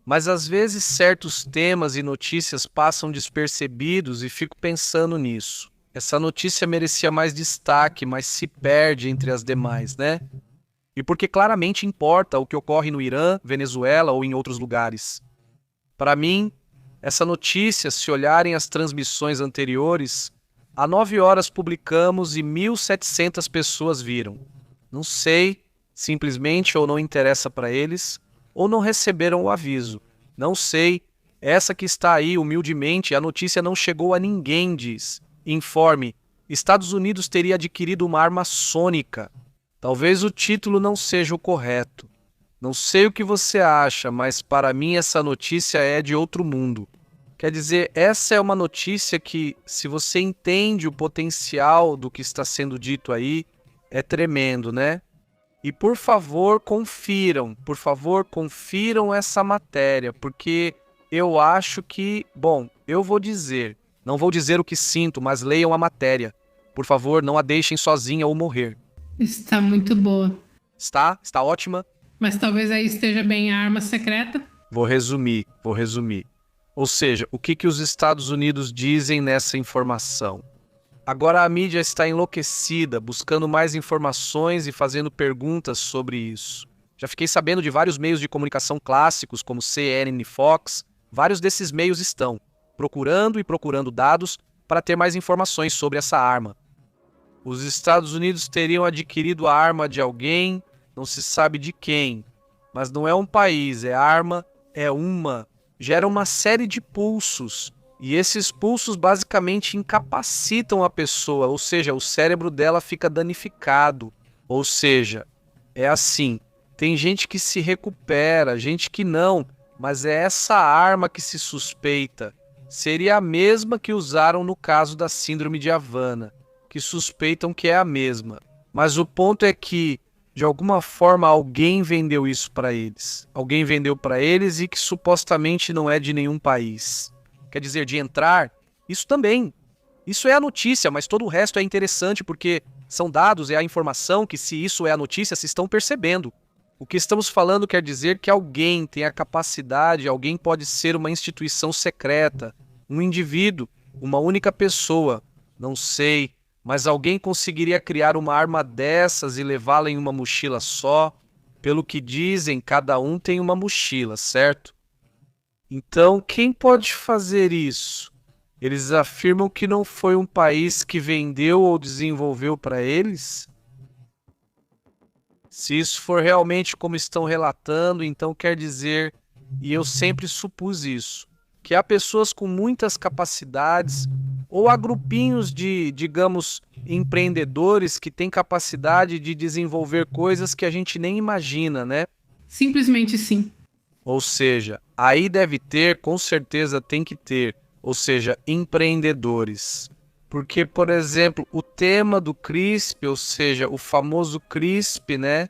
Mas às vezes certos temas e notícias passam despercebidos e fico pensando nisso. Essa notícia merecia mais destaque, mas se perde entre as demais, né? E porque claramente importa o que ocorre no Irã, Venezuela ou em outros lugares. Para mim, essa notícia, se olharem as transmissões anteriores, há 9 horas publicamos e 1.700 pessoas viram. Não sei, simplesmente ou não interessa para eles, ou não receberam o aviso. Não sei, essa que está aí humildemente, a notícia não chegou a ninguém, diz. Informe, Estados Unidos teria adquirido uma arma sônica. Talvez o título não seja o correto. Não sei o que você acha, mas para mim essa notícia é de outro mundo. Quer dizer, essa é uma notícia que, se você entende o potencial do que está sendo dito aí, é tremendo, né? E por favor, confiram essa matéria, porque eu acho que, bom, eu vou dizer, não vou dizer o que sinto, mas leiam a matéria. Por favor, não a deixem sozinha ou morrer. Está muito boa. Está? Está ótima? Mas talvez aí esteja bem a arma secreta. Vou resumir. Ou seja, o que os Estados Unidos dizem nessa informação? Agora a mídia está enlouquecida, buscando mais informações e fazendo perguntas sobre isso. Já fiquei sabendo de vários meios de comunicação clássicos, como CNN e Fox. Vários desses meios estão procurando dados para ter mais informações sobre essa arma. Os Estados Unidos teriam adquirido a arma de alguém, não se sabe de quem. Mas não é um país, é arma, gera uma série de pulsos. E esses pulsos basicamente incapacitam a pessoa, ou seja, o cérebro dela fica danificado. Ou seja, é assim, tem gente que se recupera, gente que não, mas é essa arma que se suspeita. Seria a mesma que usaram no caso da síndrome de Havana, que suspeitam que é a mesma. Mas o ponto é que, de alguma forma, alguém vendeu isso para eles. Alguém vendeu para eles e que supostamente não é de nenhum país. Quer dizer, de entrar, isso também. Isso é a notícia, mas todo o resto é interessante porque são dados, é a informação que, se isso é a notícia, se estão percebendo. O que estamos falando quer dizer que alguém tem a capacidade, alguém pode ser uma instituição secreta, um indivíduo, uma única pessoa, não sei, mas alguém conseguiria criar uma arma dessas e levá-la em uma mochila só? Pelo que dizem, cada um tem uma mochila, certo? Então, quem pode fazer isso? Eles afirmam que não foi um país que vendeu ou desenvolveu para eles? Se isso for realmente como estão relatando, então quer dizer, e eu sempre supus isso, que há pessoas com muitas capacidades ou há grupinhos de, digamos, empreendedores que têm capacidade de desenvolver coisas que a gente nem imagina, né? Simplesmente sim. Ou seja, aí deve ter, com certeza tem que ter, ou seja, empreendedores. Porque, por exemplo, o tema do CRISP, ou seja, o famoso CRISP, né,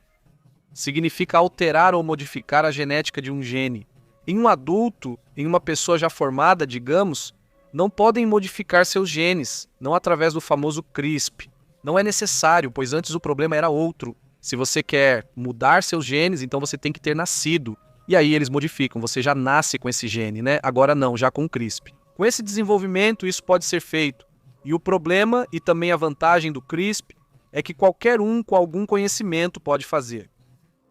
significa alterar ou modificar a genética de um gene. Em um adulto, em uma pessoa já formada, digamos, não podem modificar seus genes, não através do famoso CRISP. Não é necessário, pois antes o problema era outro. Se você quer mudar seus genes, então você tem que ter nascido. E aí eles modificam, você já nasce com esse gene, né? Agora não, já com o CRISP. Com esse desenvolvimento, isso pode ser feito. E o problema, e também a vantagem do CRISP, é que qualquer um com algum conhecimento pode fazer.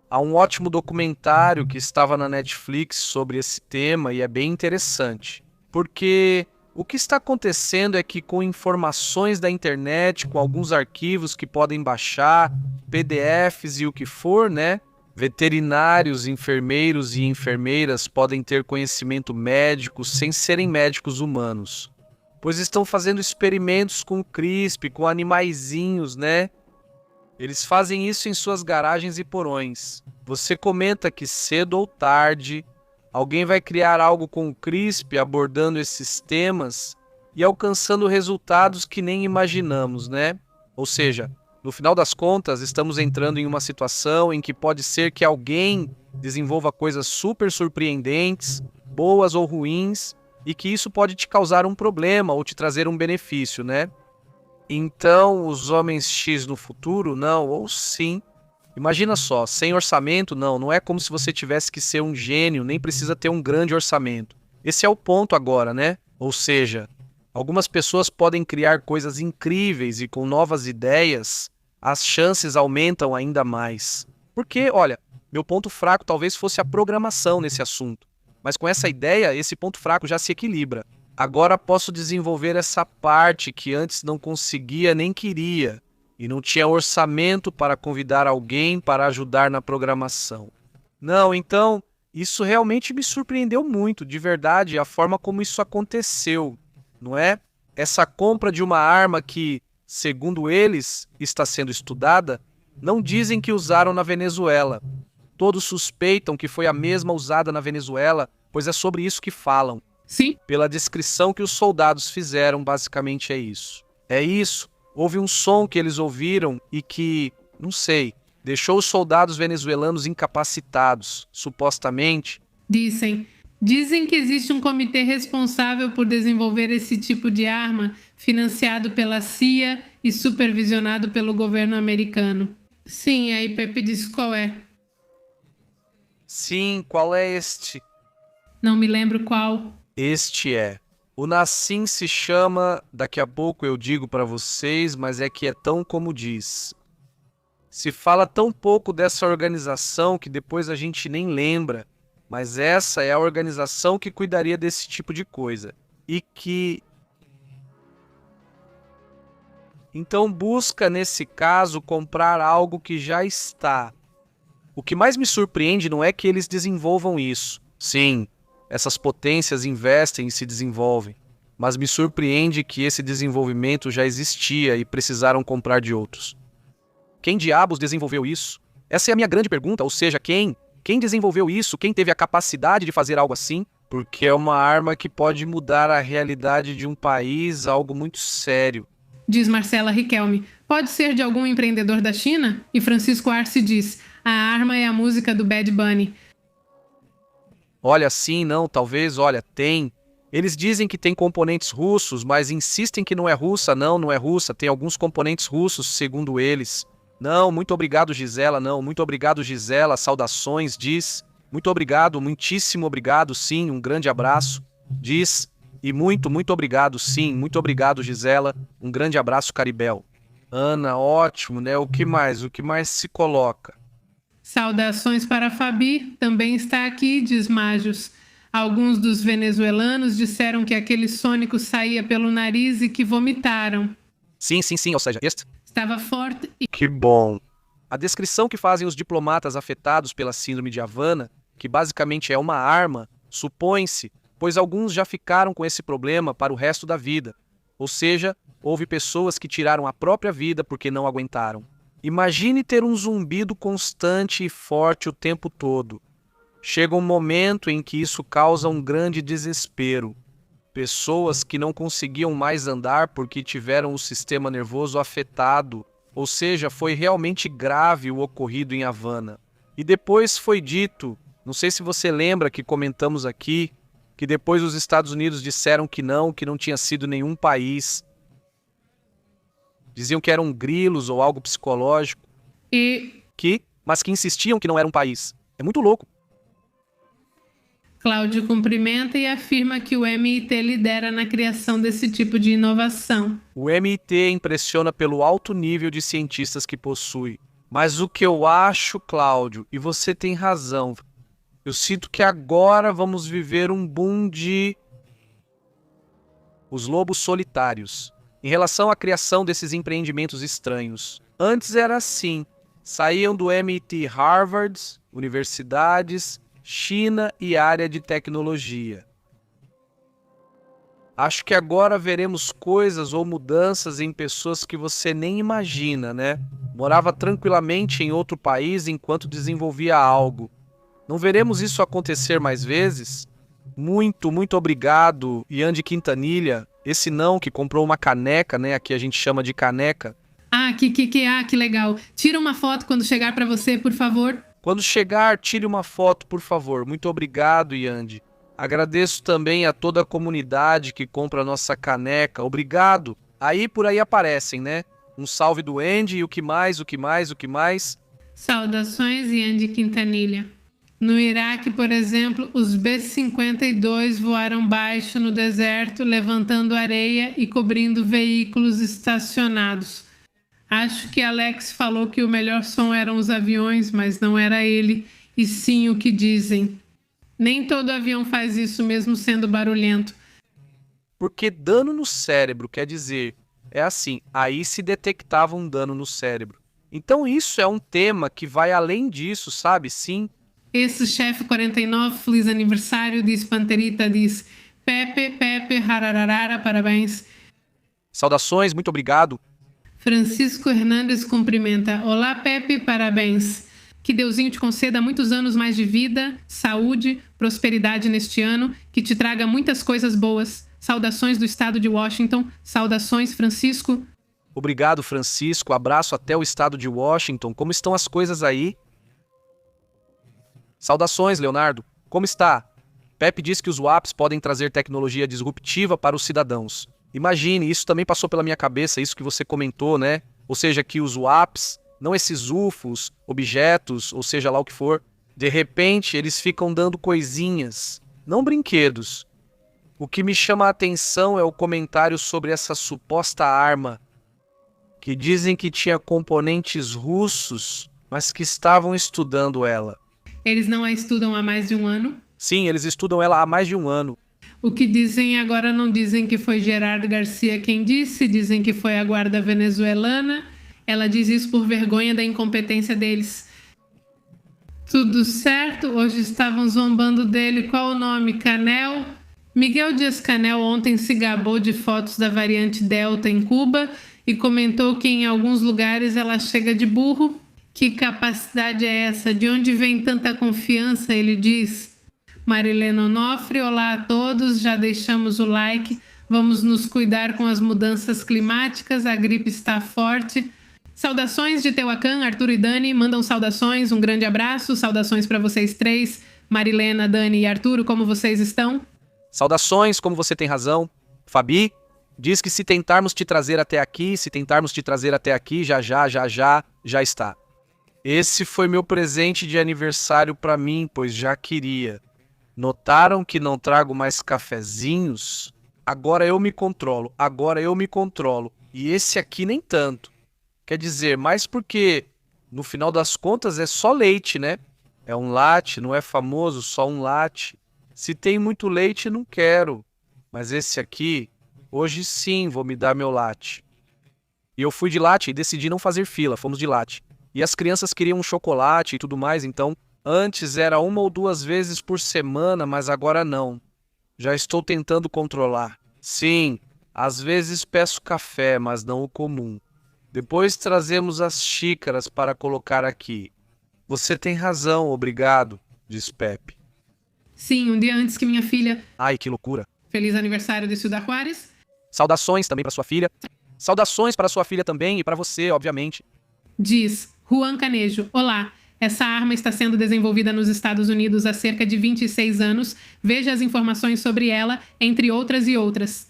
Há um ótimo documentário que estava na Netflix sobre esse tema e é bem interessante. Porque o que está acontecendo é que com informações da internet, com alguns arquivos que podem baixar, PDFs e o que for, né? Veterinários, enfermeiros e enfermeiras podem ter conhecimento médico sem serem médicos humanos, pois estão fazendo experimentos com o CRISP, com animaizinhos, né? Eles fazem isso em suas garagens e porões. Você comenta que cedo ou tarde, alguém vai criar algo com o CRISP abordando esses temas e alcançando resultados que nem imaginamos, né? Ou seja, No final das contas, estamos entrando em uma situação em que pode ser que alguém desenvolva coisas super surpreendentes, boas ou ruins, e que isso pode te causar um problema ou te trazer um benefício, né? Então, os homens X no futuro, não, ou sim. Imagina só, sem orçamento, não é como se você tivesse que ser um gênio, nem precisa ter um grande orçamento. Esse é o ponto agora, né? Ou seja, algumas pessoas podem criar coisas incríveis e com novas ideias, as chances aumentam ainda mais. Porque, olha, meu ponto fraco talvez fosse a programação nesse assunto. Mas com essa ideia, esse ponto fraco já se equilibra. Agora posso desenvolver essa parte que antes não conseguia nem queria, e não tinha orçamento para convidar alguém para ajudar na programação. Não, então, isso realmente me surpreendeu muito, de verdade, a forma como isso aconteceu, não é? Essa compra de uma arma que, segundo eles, está sendo estudada, não dizem que usaram na Venezuela. Todos suspeitam que foi a mesma usada na Venezuela, pois é sobre isso que falam. Sim. Pela descrição que os soldados fizeram, basicamente é isso. É isso. Houve um som que eles ouviram e que, não sei, deixou os soldados venezuelanos incapacitados, supostamente. Dizem que existe um comitê responsável por desenvolver esse tipo de arma, financiado pela CIA e supervisionado pelo governo americano. Sim, aí Pepe disse qual é. Sim, qual é este? Não me lembro qual. Este é. O Nassim se chama, daqui a pouco eu digo para vocês, mas é que é tão como diz. Se fala tão pouco dessa organização que depois a gente nem lembra, mas essa é a organização que cuidaria desse tipo de coisa. E que... Então busca, nesse caso, comprar algo que já está. O que mais me surpreende não é que eles desenvolvam isso. Sim, essas potências investem e se desenvolvem. Mas me surpreende que esse desenvolvimento já existia e precisaram comprar de outros. Quem diabos desenvolveu isso? Essa é a minha grande pergunta, ou seja, quem? Quem desenvolveu isso? Quem teve a capacidade de fazer algo assim? Porque é uma arma que pode mudar a realidade de um país, algo muito sério. Diz Marcela Riquelme. Pode ser de algum empreendedor da China? E Francisco Arce diz. A arma é a música do Bad Bunny. Olha, sim, não, talvez, olha, tem. Eles dizem que tem componentes russos, mas insistem que não é russa, não é russa. Tem alguns componentes russos, segundo eles. Não, muito obrigado, Gisela, não, muito obrigado, Gisela, saudações, diz. Muito obrigado, muitíssimo obrigado, sim, um grande abraço, diz. E muito obrigado, sim, muito obrigado, Gisela, um grande abraço, Caribel. Ana, ótimo, né? O que mais? O que mais se coloca? Saudações para Fabi, também está aqui, diz Majos. Alguns dos venezuelanos disseram que aquele sônico saía pelo nariz e que vomitaram. Sim, ou seja, este... Estava forte e... Que bom! A descrição que fazem os diplomatas afetados pela síndrome de Havana, que basicamente é uma arma, supõe-se, pois alguns já ficaram com esse problema para o resto da vida. Ou seja, houve pessoas que tiraram a própria vida porque não aguentaram. Imagine ter um zumbido constante e forte o tempo todo. Chega um momento em que isso causa um grande desespero. Pessoas que não conseguiam mais andar porque tiveram o sistema nervoso afetado, ou seja, foi realmente grave o ocorrido em Havana. E depois foi dito, não sei se você lembra que comentamos aqui, que depois os Estados Unidos disseram que não tinha sido nenhum país. Diziam que eram grilos ou algo psicológico. Mas que insistiam que não era um país. É muito louco. Cláudio cumprimenta e afirma que o MIT lidera na criação desse tipo de inovação. O MIT impressiona pelo alto nível de cientistas que possui. Mas o que eu acho, Cláudio, e você tem razão, eu sinto que agora vamos viver um boom de... os lobos solitários. Em relação à criação desses empreendimentos estranhos. Antes era assim. Saíam do MIT Harvard, universidades, China e área de tecnologia. Acho que agora veremos coisas ou mudanças em pessoas que você nem imagina, né? Morava tranquilamente em outro país enquanto desenvolvia algo. Não veremos isso acontecer mais vezes? Muito obrigado, Ian de Quintanilha. Esse não que comprou uma caneca, né? Aqui a gente chama de caneca. Que legal. Tira uma foto quando chegar para você, por favor. Quando chegar, tire uma foto, por favor. Muito obrigado, Yandi. Agradeço também a toda a comunidade que compra a nossa caneca. Obrigado. Aí por aí aparecem, né? Um salve do Andy e o que mais. Saudações, Yandi Quintanilha. No Iraque, por exemplo, os B-52 voaram baixo no deserto, levantando areia e cobrindo veículos estacionados. Acho que Alex falou que o melhor som eram os aviões, mas não era ele, e sim o que dizem. Nem todo avião faz isso mesmo sendo barulhento. Porque dano no cérebro, quer dizer, é assim, aí se detectava um dano no cérebro. Então isso é um tema que vai além disso, sabe? Sim. Esse chefe 49, feliz aniversário, diz Panterita, diz Pepe, hararara, parabéns. Saudações, muito obrigado. Francisco Hernandes cumprimenta. Olá, Pepe, parabéns. Que Deusinho te conceda muitos anos mais de vida, saúde, prosperidade neste ano, que te traga muitas coisas boas. Saudações do estado de Washington. Saudações, Francisco. Obrigado, Francisco. Abraço até o estado de Washington. Como estão as coisas aí? Saudações, Leonardo. Como está? Pepe diz que os WAPs podem trazer tecnologia disruptiva para os cidadãos. Imagine, isso também passou pela minha cabeça, isso que você comentou, né? Ou seja, que os WAPs, não esses UFOs, objetos, ou seja lá o que for, de repente eles ficam dando coisinhas, não brinquedos. O que me chama a atenção é o comentário sobre essa suposta arma, que dizem que tinha componentes russos, mas que estavam estudando ela. Eles não a estudam há mais de um ano? Sim, eles estudam ela há mais de um ano. O que dizem agora não dizem que foi Gerardo Garcia quem disse, dizem que foi a guarda venezuelana. Ela diz isso por vergonha da incompetência deles. Tudo certo? Hoje estavam zombando dele. Qual o nome? Canel? Miguel Dias-Canel ontem se gabou de fotos da variante Delta em Cuba e comentou que em alguns lugares ela chega de burro. Que capacidade é essa? De onde vem tanta confiança? Ele diz. Marilena Onofre, olá a todos, já deixamos o like, vamos nos cuidar com as mudanças climáticas, a gripe está forte. Saudações de Tehuacan, Arthur e Dani, mandam saudações, um grande abraço, saudações para vocês três, Marilena, Dani e Arturo, como vocês estão? Saudações, como você tem razão. Fabi, diz que se tentarmos te trazer até aqui, já está. Esse foi meu presente de aniversário para mim, pois já queria. Notaram que não trago mais cafezinhos? Agora eu me controlo. E esse aqui nem tanto. Quer dizer, mais porque, no final das contas, é só leite, né? É um latte, não é famoso, só um latte. Se tem muito leite, não quero. Mas esse aqui, hoje sim vou me dar meu latte. E eu fui de latte e decidi não fazer fila, fomos de latte. E as crianças queriam um chocolate e tudo mais, então... Antes era 1 ou 2 vezes por semana, mas agora não. Já estou tentando controlar. Sim, às vezes peço café, mas não o comum. Depois trazemos as xícaras para colocar aqui. Você tem razão, obrigado, diz Pepe. Sim, um dia antes que minha filha... Ai, que loucura. Feliz aniversário de Ciudad Juárez. Saudações também para sua filha. Saudações para sua filha também e para você, obviamente. Diz Juan Canejo, olá. Essa arma está sendo desenvolvida nos Estados Unidos há cerca de 26 anos. Veja as informações sobre ela, entre outras e outras.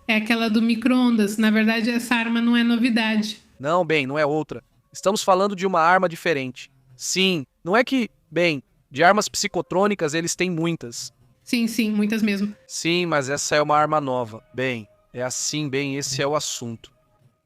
É aquela do micro-ondas. Na verdade, essa arma não é novidade. Não, bem, não é outra. Estamos falando de uma arma diferente. Sim, não é que... Bem, de armas psicotrônicas eles têm muitas. Sim, muitas mesmo. Sim, mas essa é uma arma nova. Bem, é assim, esse é o assunto.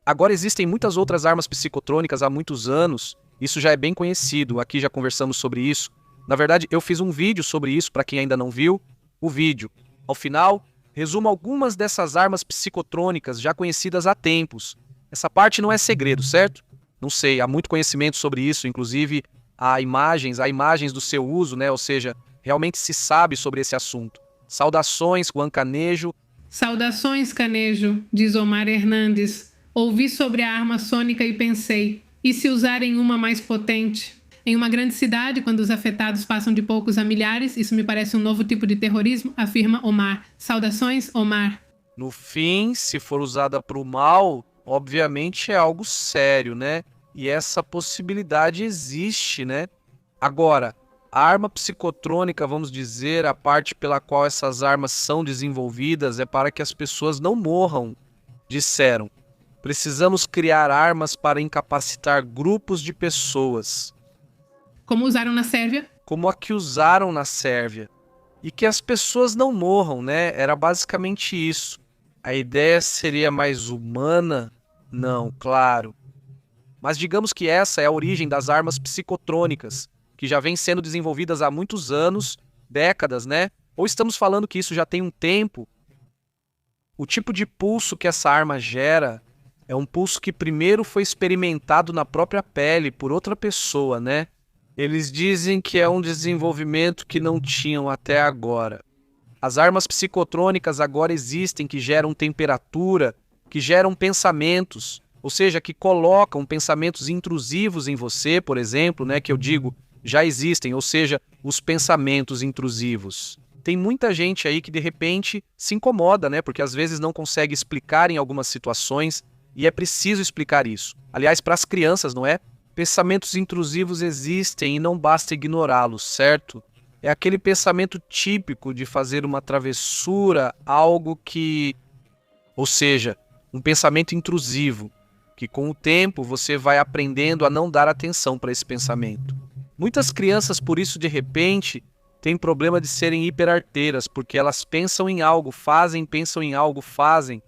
Agora existem muitas outras armas psicotrônicas há muitos anos... Isso já é bem conhecido, aqui já conversamos sobre isso. Na verdade, eu fiz um vídeo sobre isso, para quem ainda não viu. O vídeo. Ao final, resumo algumas dessas armas psicotrônicas já conhecidas há tempos. Essa parte não é segredo, certo? Não sei, há muito conhecimento sobre isso, inclusive há imagens do seu uso, né? Ou seja, realmente se sabe sobre esse assunto. Saudações, Juan Canejo. Saudações, Canejo, diz Omar Hernandes. Ouvi sobre a arma sônica e pensei... E se usarem uma mais potente? Em uma grande cidade, quando os afetados passam de poucos a milhares, isso me parece um novo tipo de terrorismo, afirma Omar. Saudações, Omar. No fim, se for usada para o mal, obviamente é algo sério, né? E essa possibilidade existe, né? Agora, a arma psicotrônica, vamos dizer, a parte pela qual essas armas são desenvolvidas é para que as pessoas não morram, disseram. Precisamos criar armas para incapacitar grupos de pessoas, Como usaram na Sérvia? como a que usaram na Sérvia. E que as pessoas não morram, né? Era basicamente isso. A ideia seria mais humana? Não, claro. Mas digamos que essa é a origem das armas psicotrônicas, que já vêm sendo desenvolvidas há muitos anos, décadas, né? Ou estamos falando que isso já tem um tempo? O tipo de pulso que essa arma gera é um pulso que primeiro foi experimentado na própria pele por outra pessoa, né? Eles dizem que é um desenvolvimento que não tinham até agora. As armas psicotrônicas agora existem que geram temperatura, que geram pensamentos, ou seja, que colocam pensamentos intrusivos em você, por exemplo, né, que eu digo, já existem, ou seja, os pensamentos intrusivos. Tem muita gente aí que de repente se incomoda, né, porque às vezes não consegue explicar em algumas situações e é preciso explicar isso. Aliás, para as crianças, não é? Pensamentos intrusivos existem e não basta ignorá-los, certo? É aquele pensamento típico de fazer uma travessura, algo que... Ou seja, um pensamento intrusivo, que com o tempo você vai aprendendo a não dar atenção para esse pensamento. Muitas crianças, por isso, de repente, têm problema de serem hiperarteiras, porque elas pensam em algo, fazem, pensam em algo, fazem.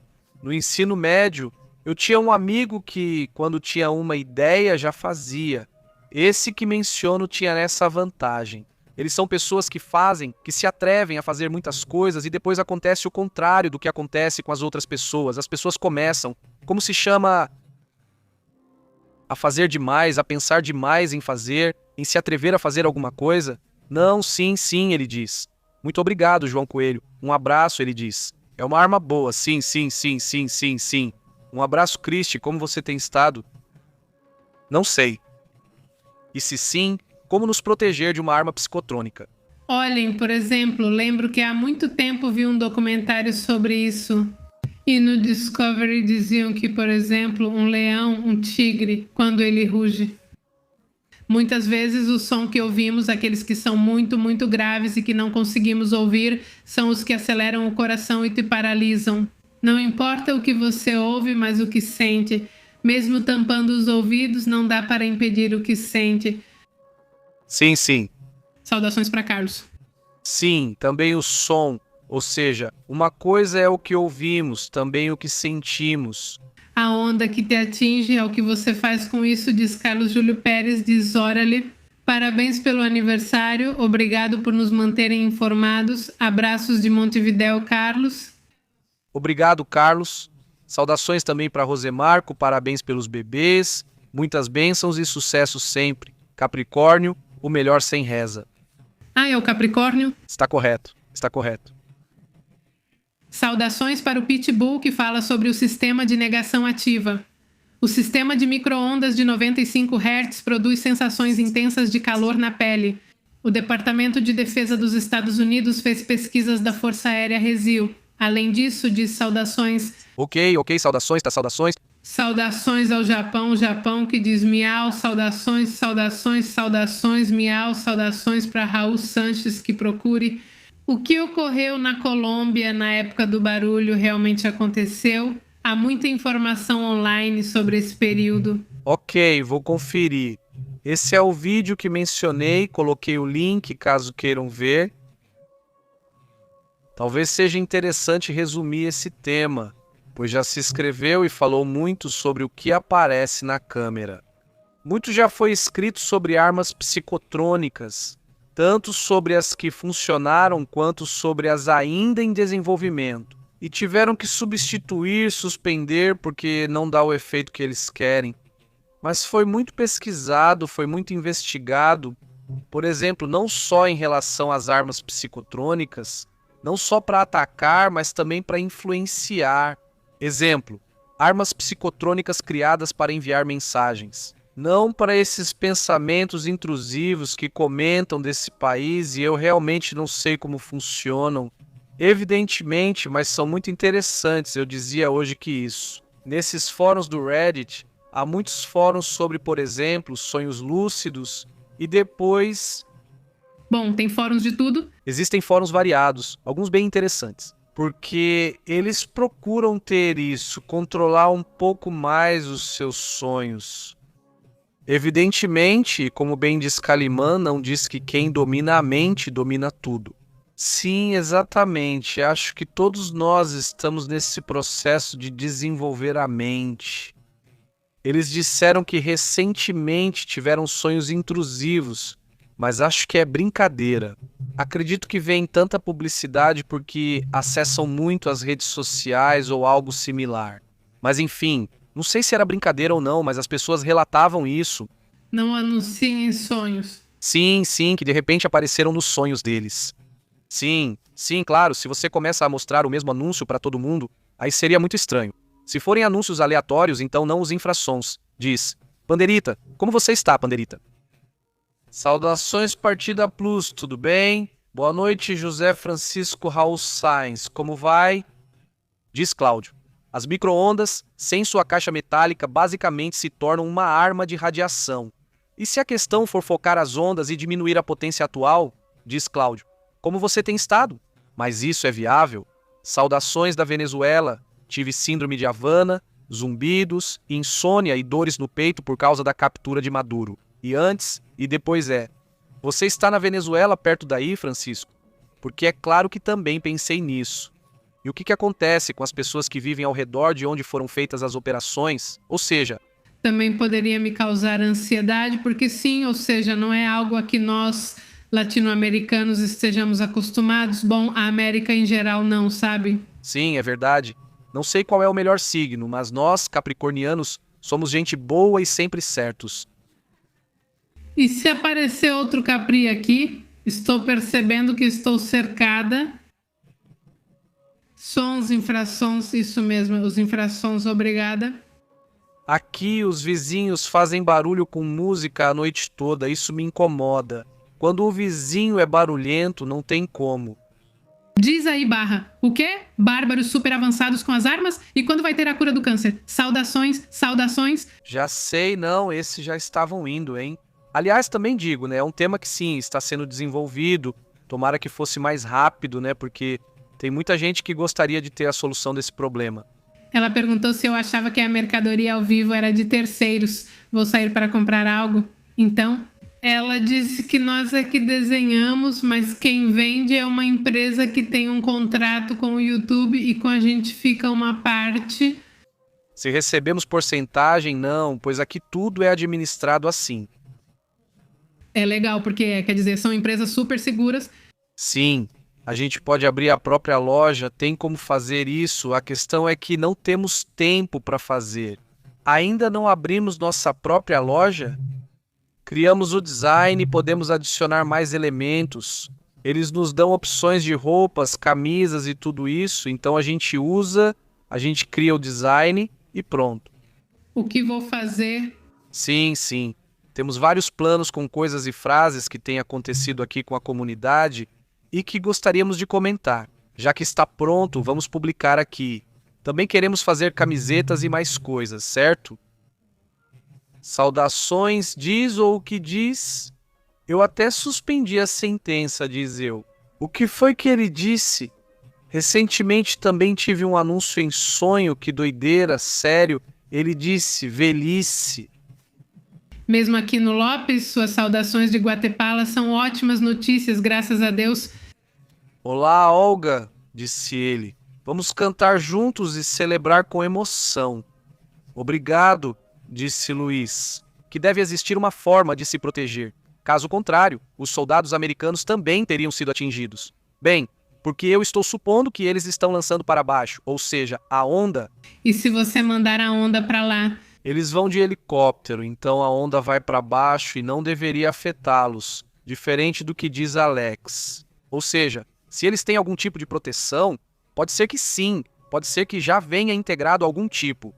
No ensino médio, eu tinha um amigo que, quando tinha uma ideia, já fazia. Esse que menciono tinha essa vantagem. Eles são pessoas que fazem, que se atrevem a fazer muitas coisas e depois acontece o contrário do que acontece com as outras pessoas. As pessoas começam, como se chama, a fazer demais, a pensar demais em fazer, em se atrever a fazer alguma coisa. Não, sim, sim, ele diz. Muito obrigado, João Coelho. Um abraço, ele diz. É uma arma boa, sim, sim, sim, sim, sim, sim. Um abraço, Cristi, como você tem estado? Não sei. E se sim, como nos proteger de uma arma psicotrônica? Olhem, por exemplo, lembro que há muito tempo vi um documentário sobre isso. E no Discovery diziam que, por exemplo, um leão, um tigre, quando ele ruge. Muitas vezes o som que ouvimos, aqueles que são muito, muito graves e que não conseguimos ouvir, são os que aceleram o coração e te paralisam. Não importa o que você ouve, mas o que sente. Mesmo tampando os ouvidos, não dá para impedir o que sente. Sim, sim. Saudações para Carlos. Sim, também o som. Ou seja, uma coisa é o que ouvimos, também o que sentimos. A onda que te atinge é o que você faz com isso, diz Carlos Júlio Pérez, diz Órale. Parabéns pelo aniversário, obrigado por nos manterem informados. Abraços de Montevidéu, Carlos. Obrigado, Carlos. Saudações também para Rosemarco, parabéns pelos bebês. Muitas bênçãos e sucesso sempre. Capricórnio, o melhor sem reza. Ah, é o Capricórnio? Está correto, está correto. Saudações para o Pitbull, que fala sobre o sistema de negação ativa. O sistema de micro-ondas de 95 Hz produz sensações intensas de calor na pele. O Departamento de Defesa dos Estados Unidos fez pesquisas da Força Aérea Resil. Além disso, diz saudações. Ok, saudações, tá, saudações. Saudações ao Japão, Japão que diz miau, saudações, saudações, saudações, miau, saudações para Raul Sanches que procure. O que ocorreu na Colômbia na época do barulho realmente aconteceu? Há muita informação online sobre esse período. Ok, vou conferir. Esse é o vídeo que mencionei, coloquei o link caso queiram ver. Talvez seja interessante resumir esse tema, pois já se escreveu e falou muito sobre o que aparece na câmera. Muito já foi escrito sobre armas psicotrônicas, tanto sobre as que funcionaram quanto sobre as ainda em desenvolvimento, e tiveram que substituir, suspender porque não dá o efeito que eles querem. Mas foi muito pesquisado, foi muito investigado, por exemplo, não só em relação às armas psicotrônicas, não só para atacar, mas também para influenciar. Exemplo, armas psicotrônicas criadas para enviar mensagens. Não para esses pensamentos intrusivos que comentam desse país e eu realmente não sei como funcionam. Evidentemente, mas são muito interessantes, eu dizia hoje que isso. Nesses fóruns do Reddit, há muitos fóruns sobre, por exemplo, sonhos lúcidos e depois Bom, tem fóruns de tudo. existem fóruns variados, alguns bem interessantes, porque eles procuram ter isso, controlar um pouco mais os seus sonhos. Evidentemente, como bem diz Kalimann, não diz que quem domina a mente domina tudo. Sim, exatamente. Acho que todos nós estamos nesse processo de desenvolver a mente. Eles disseram que recentemente tiveram sonhos intrusivos, mas acho que é brincadeira. Acredito que vem tanta publicidade porque acessam muito as redes sociais ou algo similar. Mas enfim, não sei se era brincadeira ou não, mas as pessoas relatavam isso. Não anunciem sonhos. Sim, que de repente apareceram nos sonhos deles. Sim, claro, se você começa a mostrar o mesmo anúncio para todo mundo, aí seria muito estranho. Se forem anúncios aleatórios, então não os infrassons. Diz: Panderita, como você está, Panderita? Saudações Partida Plus, tudo bem? Boa noite, José Francisco Raul Sainz, como vai? Diz Cláudio: as micro-ondas, sem sua caixa metálica, basicamente se tornam uma arma de radiação. E se a questão for focar as ondas e diminuir a potência atual? Diz Cláudio: como você tem estado? Mas isso é viável? Saudações da Venezuela, tive síndrome de Havana, zumbidos, insônia e dores no peito por causa da captura de Maduro. E antes e depois é. Você está na Venezuela perto daí, Francisco? Porque é claro que também pensei nisso. E o que acontece com as pessoas que vivem ao redor de onde foram feitas as operações? Ou seja, Também poderia me causar ansiedade, porque sim, ou seja, não é algo a que nós, latino-americanos, estejamos acostumados. Bom, a América em geral não, sabe? sim, é verdade. Não sei qual é o melhor signo, mas nós, capricornianos, somos gente boa e sempre certos. E se aparecer outro Capri aqui, estou percebendo que estou cercada. Sons, infrassons, isso mesmo, os infrassons, obrigada. Aqui os vizinhos fazem barulho com música a noite toda, isso me incomoda. Quando o vizinho é barulhento, não tem como. Diz aí, Barra, o quê? Bárbaros super avançados com as armas? E quando vai ter a cura do câncer? Saudações, saudações. Já sei, não, esses já estavam indo, hein? Aliás, também digo, né, é um tema que sim, está sendo desenvolvido, tomara que fosse mais rápido, né, porque tem muita gente que gostaria de ter a solução desse problema. Ela perguntou se eu achava que a mercadoria ao vivo era de terceiros. Vou sair para comprar algo? Então, ela disse que nós é que desenhamos, mas quem vende é uma empresa que tem um contrato com o YouTube e com a gente fica uma parte. Se recebemos porcentagem, não, pois aqui tudo é administrado assim. É legal, porque quer dizer, são empresas super seguras. Sim, a gente pode abrir a própria loja, tem como fazer isso, a questão é que não temos tempo para fazer. Ainda não abrimos nossa própria loja? Criamos o design e podemos adicionar mais elementos. Eles nos dão opções de roupas, camisas e tudo isso, então a gente usa, a gente cria o design e pronto. O que vou fazer? Sim. Temos vários planos com coisas e frases que têm acontecido aqui com a comunidade e que gostaríamos de comentar. Já que está pronto, vamos publicar aqui. Também queremos fazer camisetas e mais coisas, certo? Saudações, diz ou o que diz? Eu até suspendi a sentença, diz eu. O que foi que ele disse? Recentemente também tive um anúncio em sonho, que doideira, sério. Ele disse, velhice. Mesmo aqui no Lopes, suas saudações de Guatepala são ótimas notícias, graças a Deus. Olá, Olga, disse ele. Vamos cantar juntos e celebrar com emoção. Obrigado, disse Luiz, que deve existir uma forma de se proteger. Caso contrário, os soldados americanos também teriam sido atingidos. Bem, porque eu estou supondo que eles estão lançando para baixo, ou seja, a onda. E se você mandar a onda para lá? Eles vão de helicóptero, então a onda vai para baixo e não deveria afetá-los, diferente do que diz Alex. Ou seja, se eles têm algum tipo de proteção, pode ser que sim, pode ser que já venha integrado algum tipo.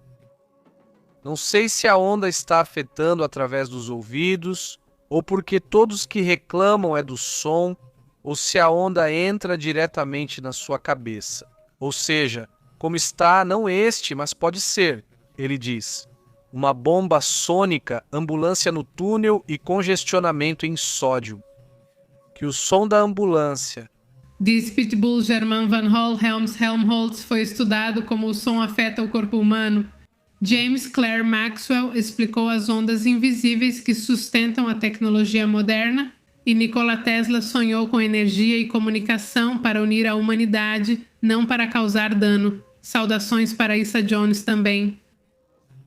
Não sei se a onda está afetando através dos ouvidos, ou porque todos que reclamam é do som, ou se a onda entra diretamente na sua cabeça. Ou seja, como está, não este, mas pode ser. ele diz. Uma bomba sônica, ambulância no túnel e congestionamento em sódio. Que o som da ambulância... Diz Pitbull German Van Hol Helmholtz foi estudado como o som afeta o corpo humano. James Clerk Maxwell explicou as ondas invisíveis que sustentam a tecnologia moderna e Nikola Tesla sonhou com energia e comunicação para unir a humanidade, não para causar dano. Saudações para Issa Jones também.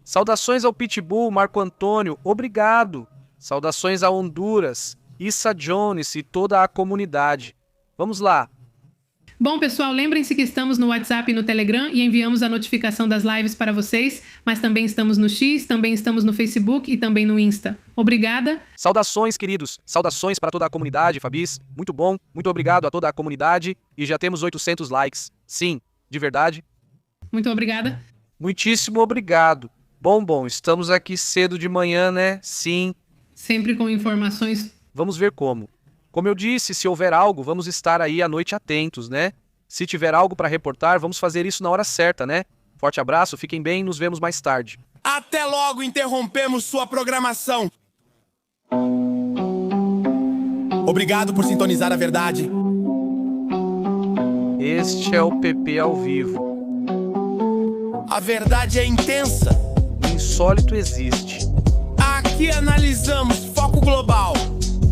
Saudações ao Pitbull, Marco Antônio, obrigado. Saudações a Honduras, Issa Jones e toda a comunidade. Vamos lá. Bom, pessoal, lembrem-se que estamos no WhatsApp e no Telegram e enviamos a notificação das lives para vocês, mas também estamos no X, também estamos no Facebook e também no Insta. Obrigada. Saudações, queridos. Saudações para toda a comunidade, Fabis. Muito bom. Muito obrigado a toda a comunidade. E já temos 800 likes. Sim, de verdade. Muito obrigada. Muitíssimo obrigado. Bom, estamos aqui cedo de manhã, né? Sim. Sempre com informações. Vamos ver como. Como eu disse, se houver algo, vamos estar aí à noite atentos, né? Se tiver algo para reportar, vamos fazer isso na hora certa, né? Forte abraço, fiquem bem e nos vemos mais tarde. Até logo, interrompemos sua programação. Obrigado por sintonizar a verdade. Este é o PP ao vivo. A verdade é intensa. O insólito existe. Aqui analisamos foco global.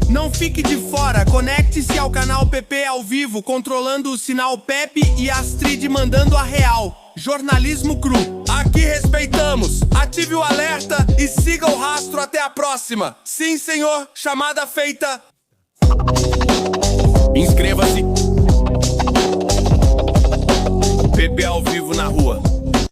Não fique de fora, conecte-se ao canal PP ao vivo, controlando o sinal Pepe e Astrid mandando a real. Jornalismo cru. Aqui respeitamos. Ative o alerta e siga o rastro até a próxima. Sim, senhor. Chamada feita. Inscreva-se. PP ao vivo na rua.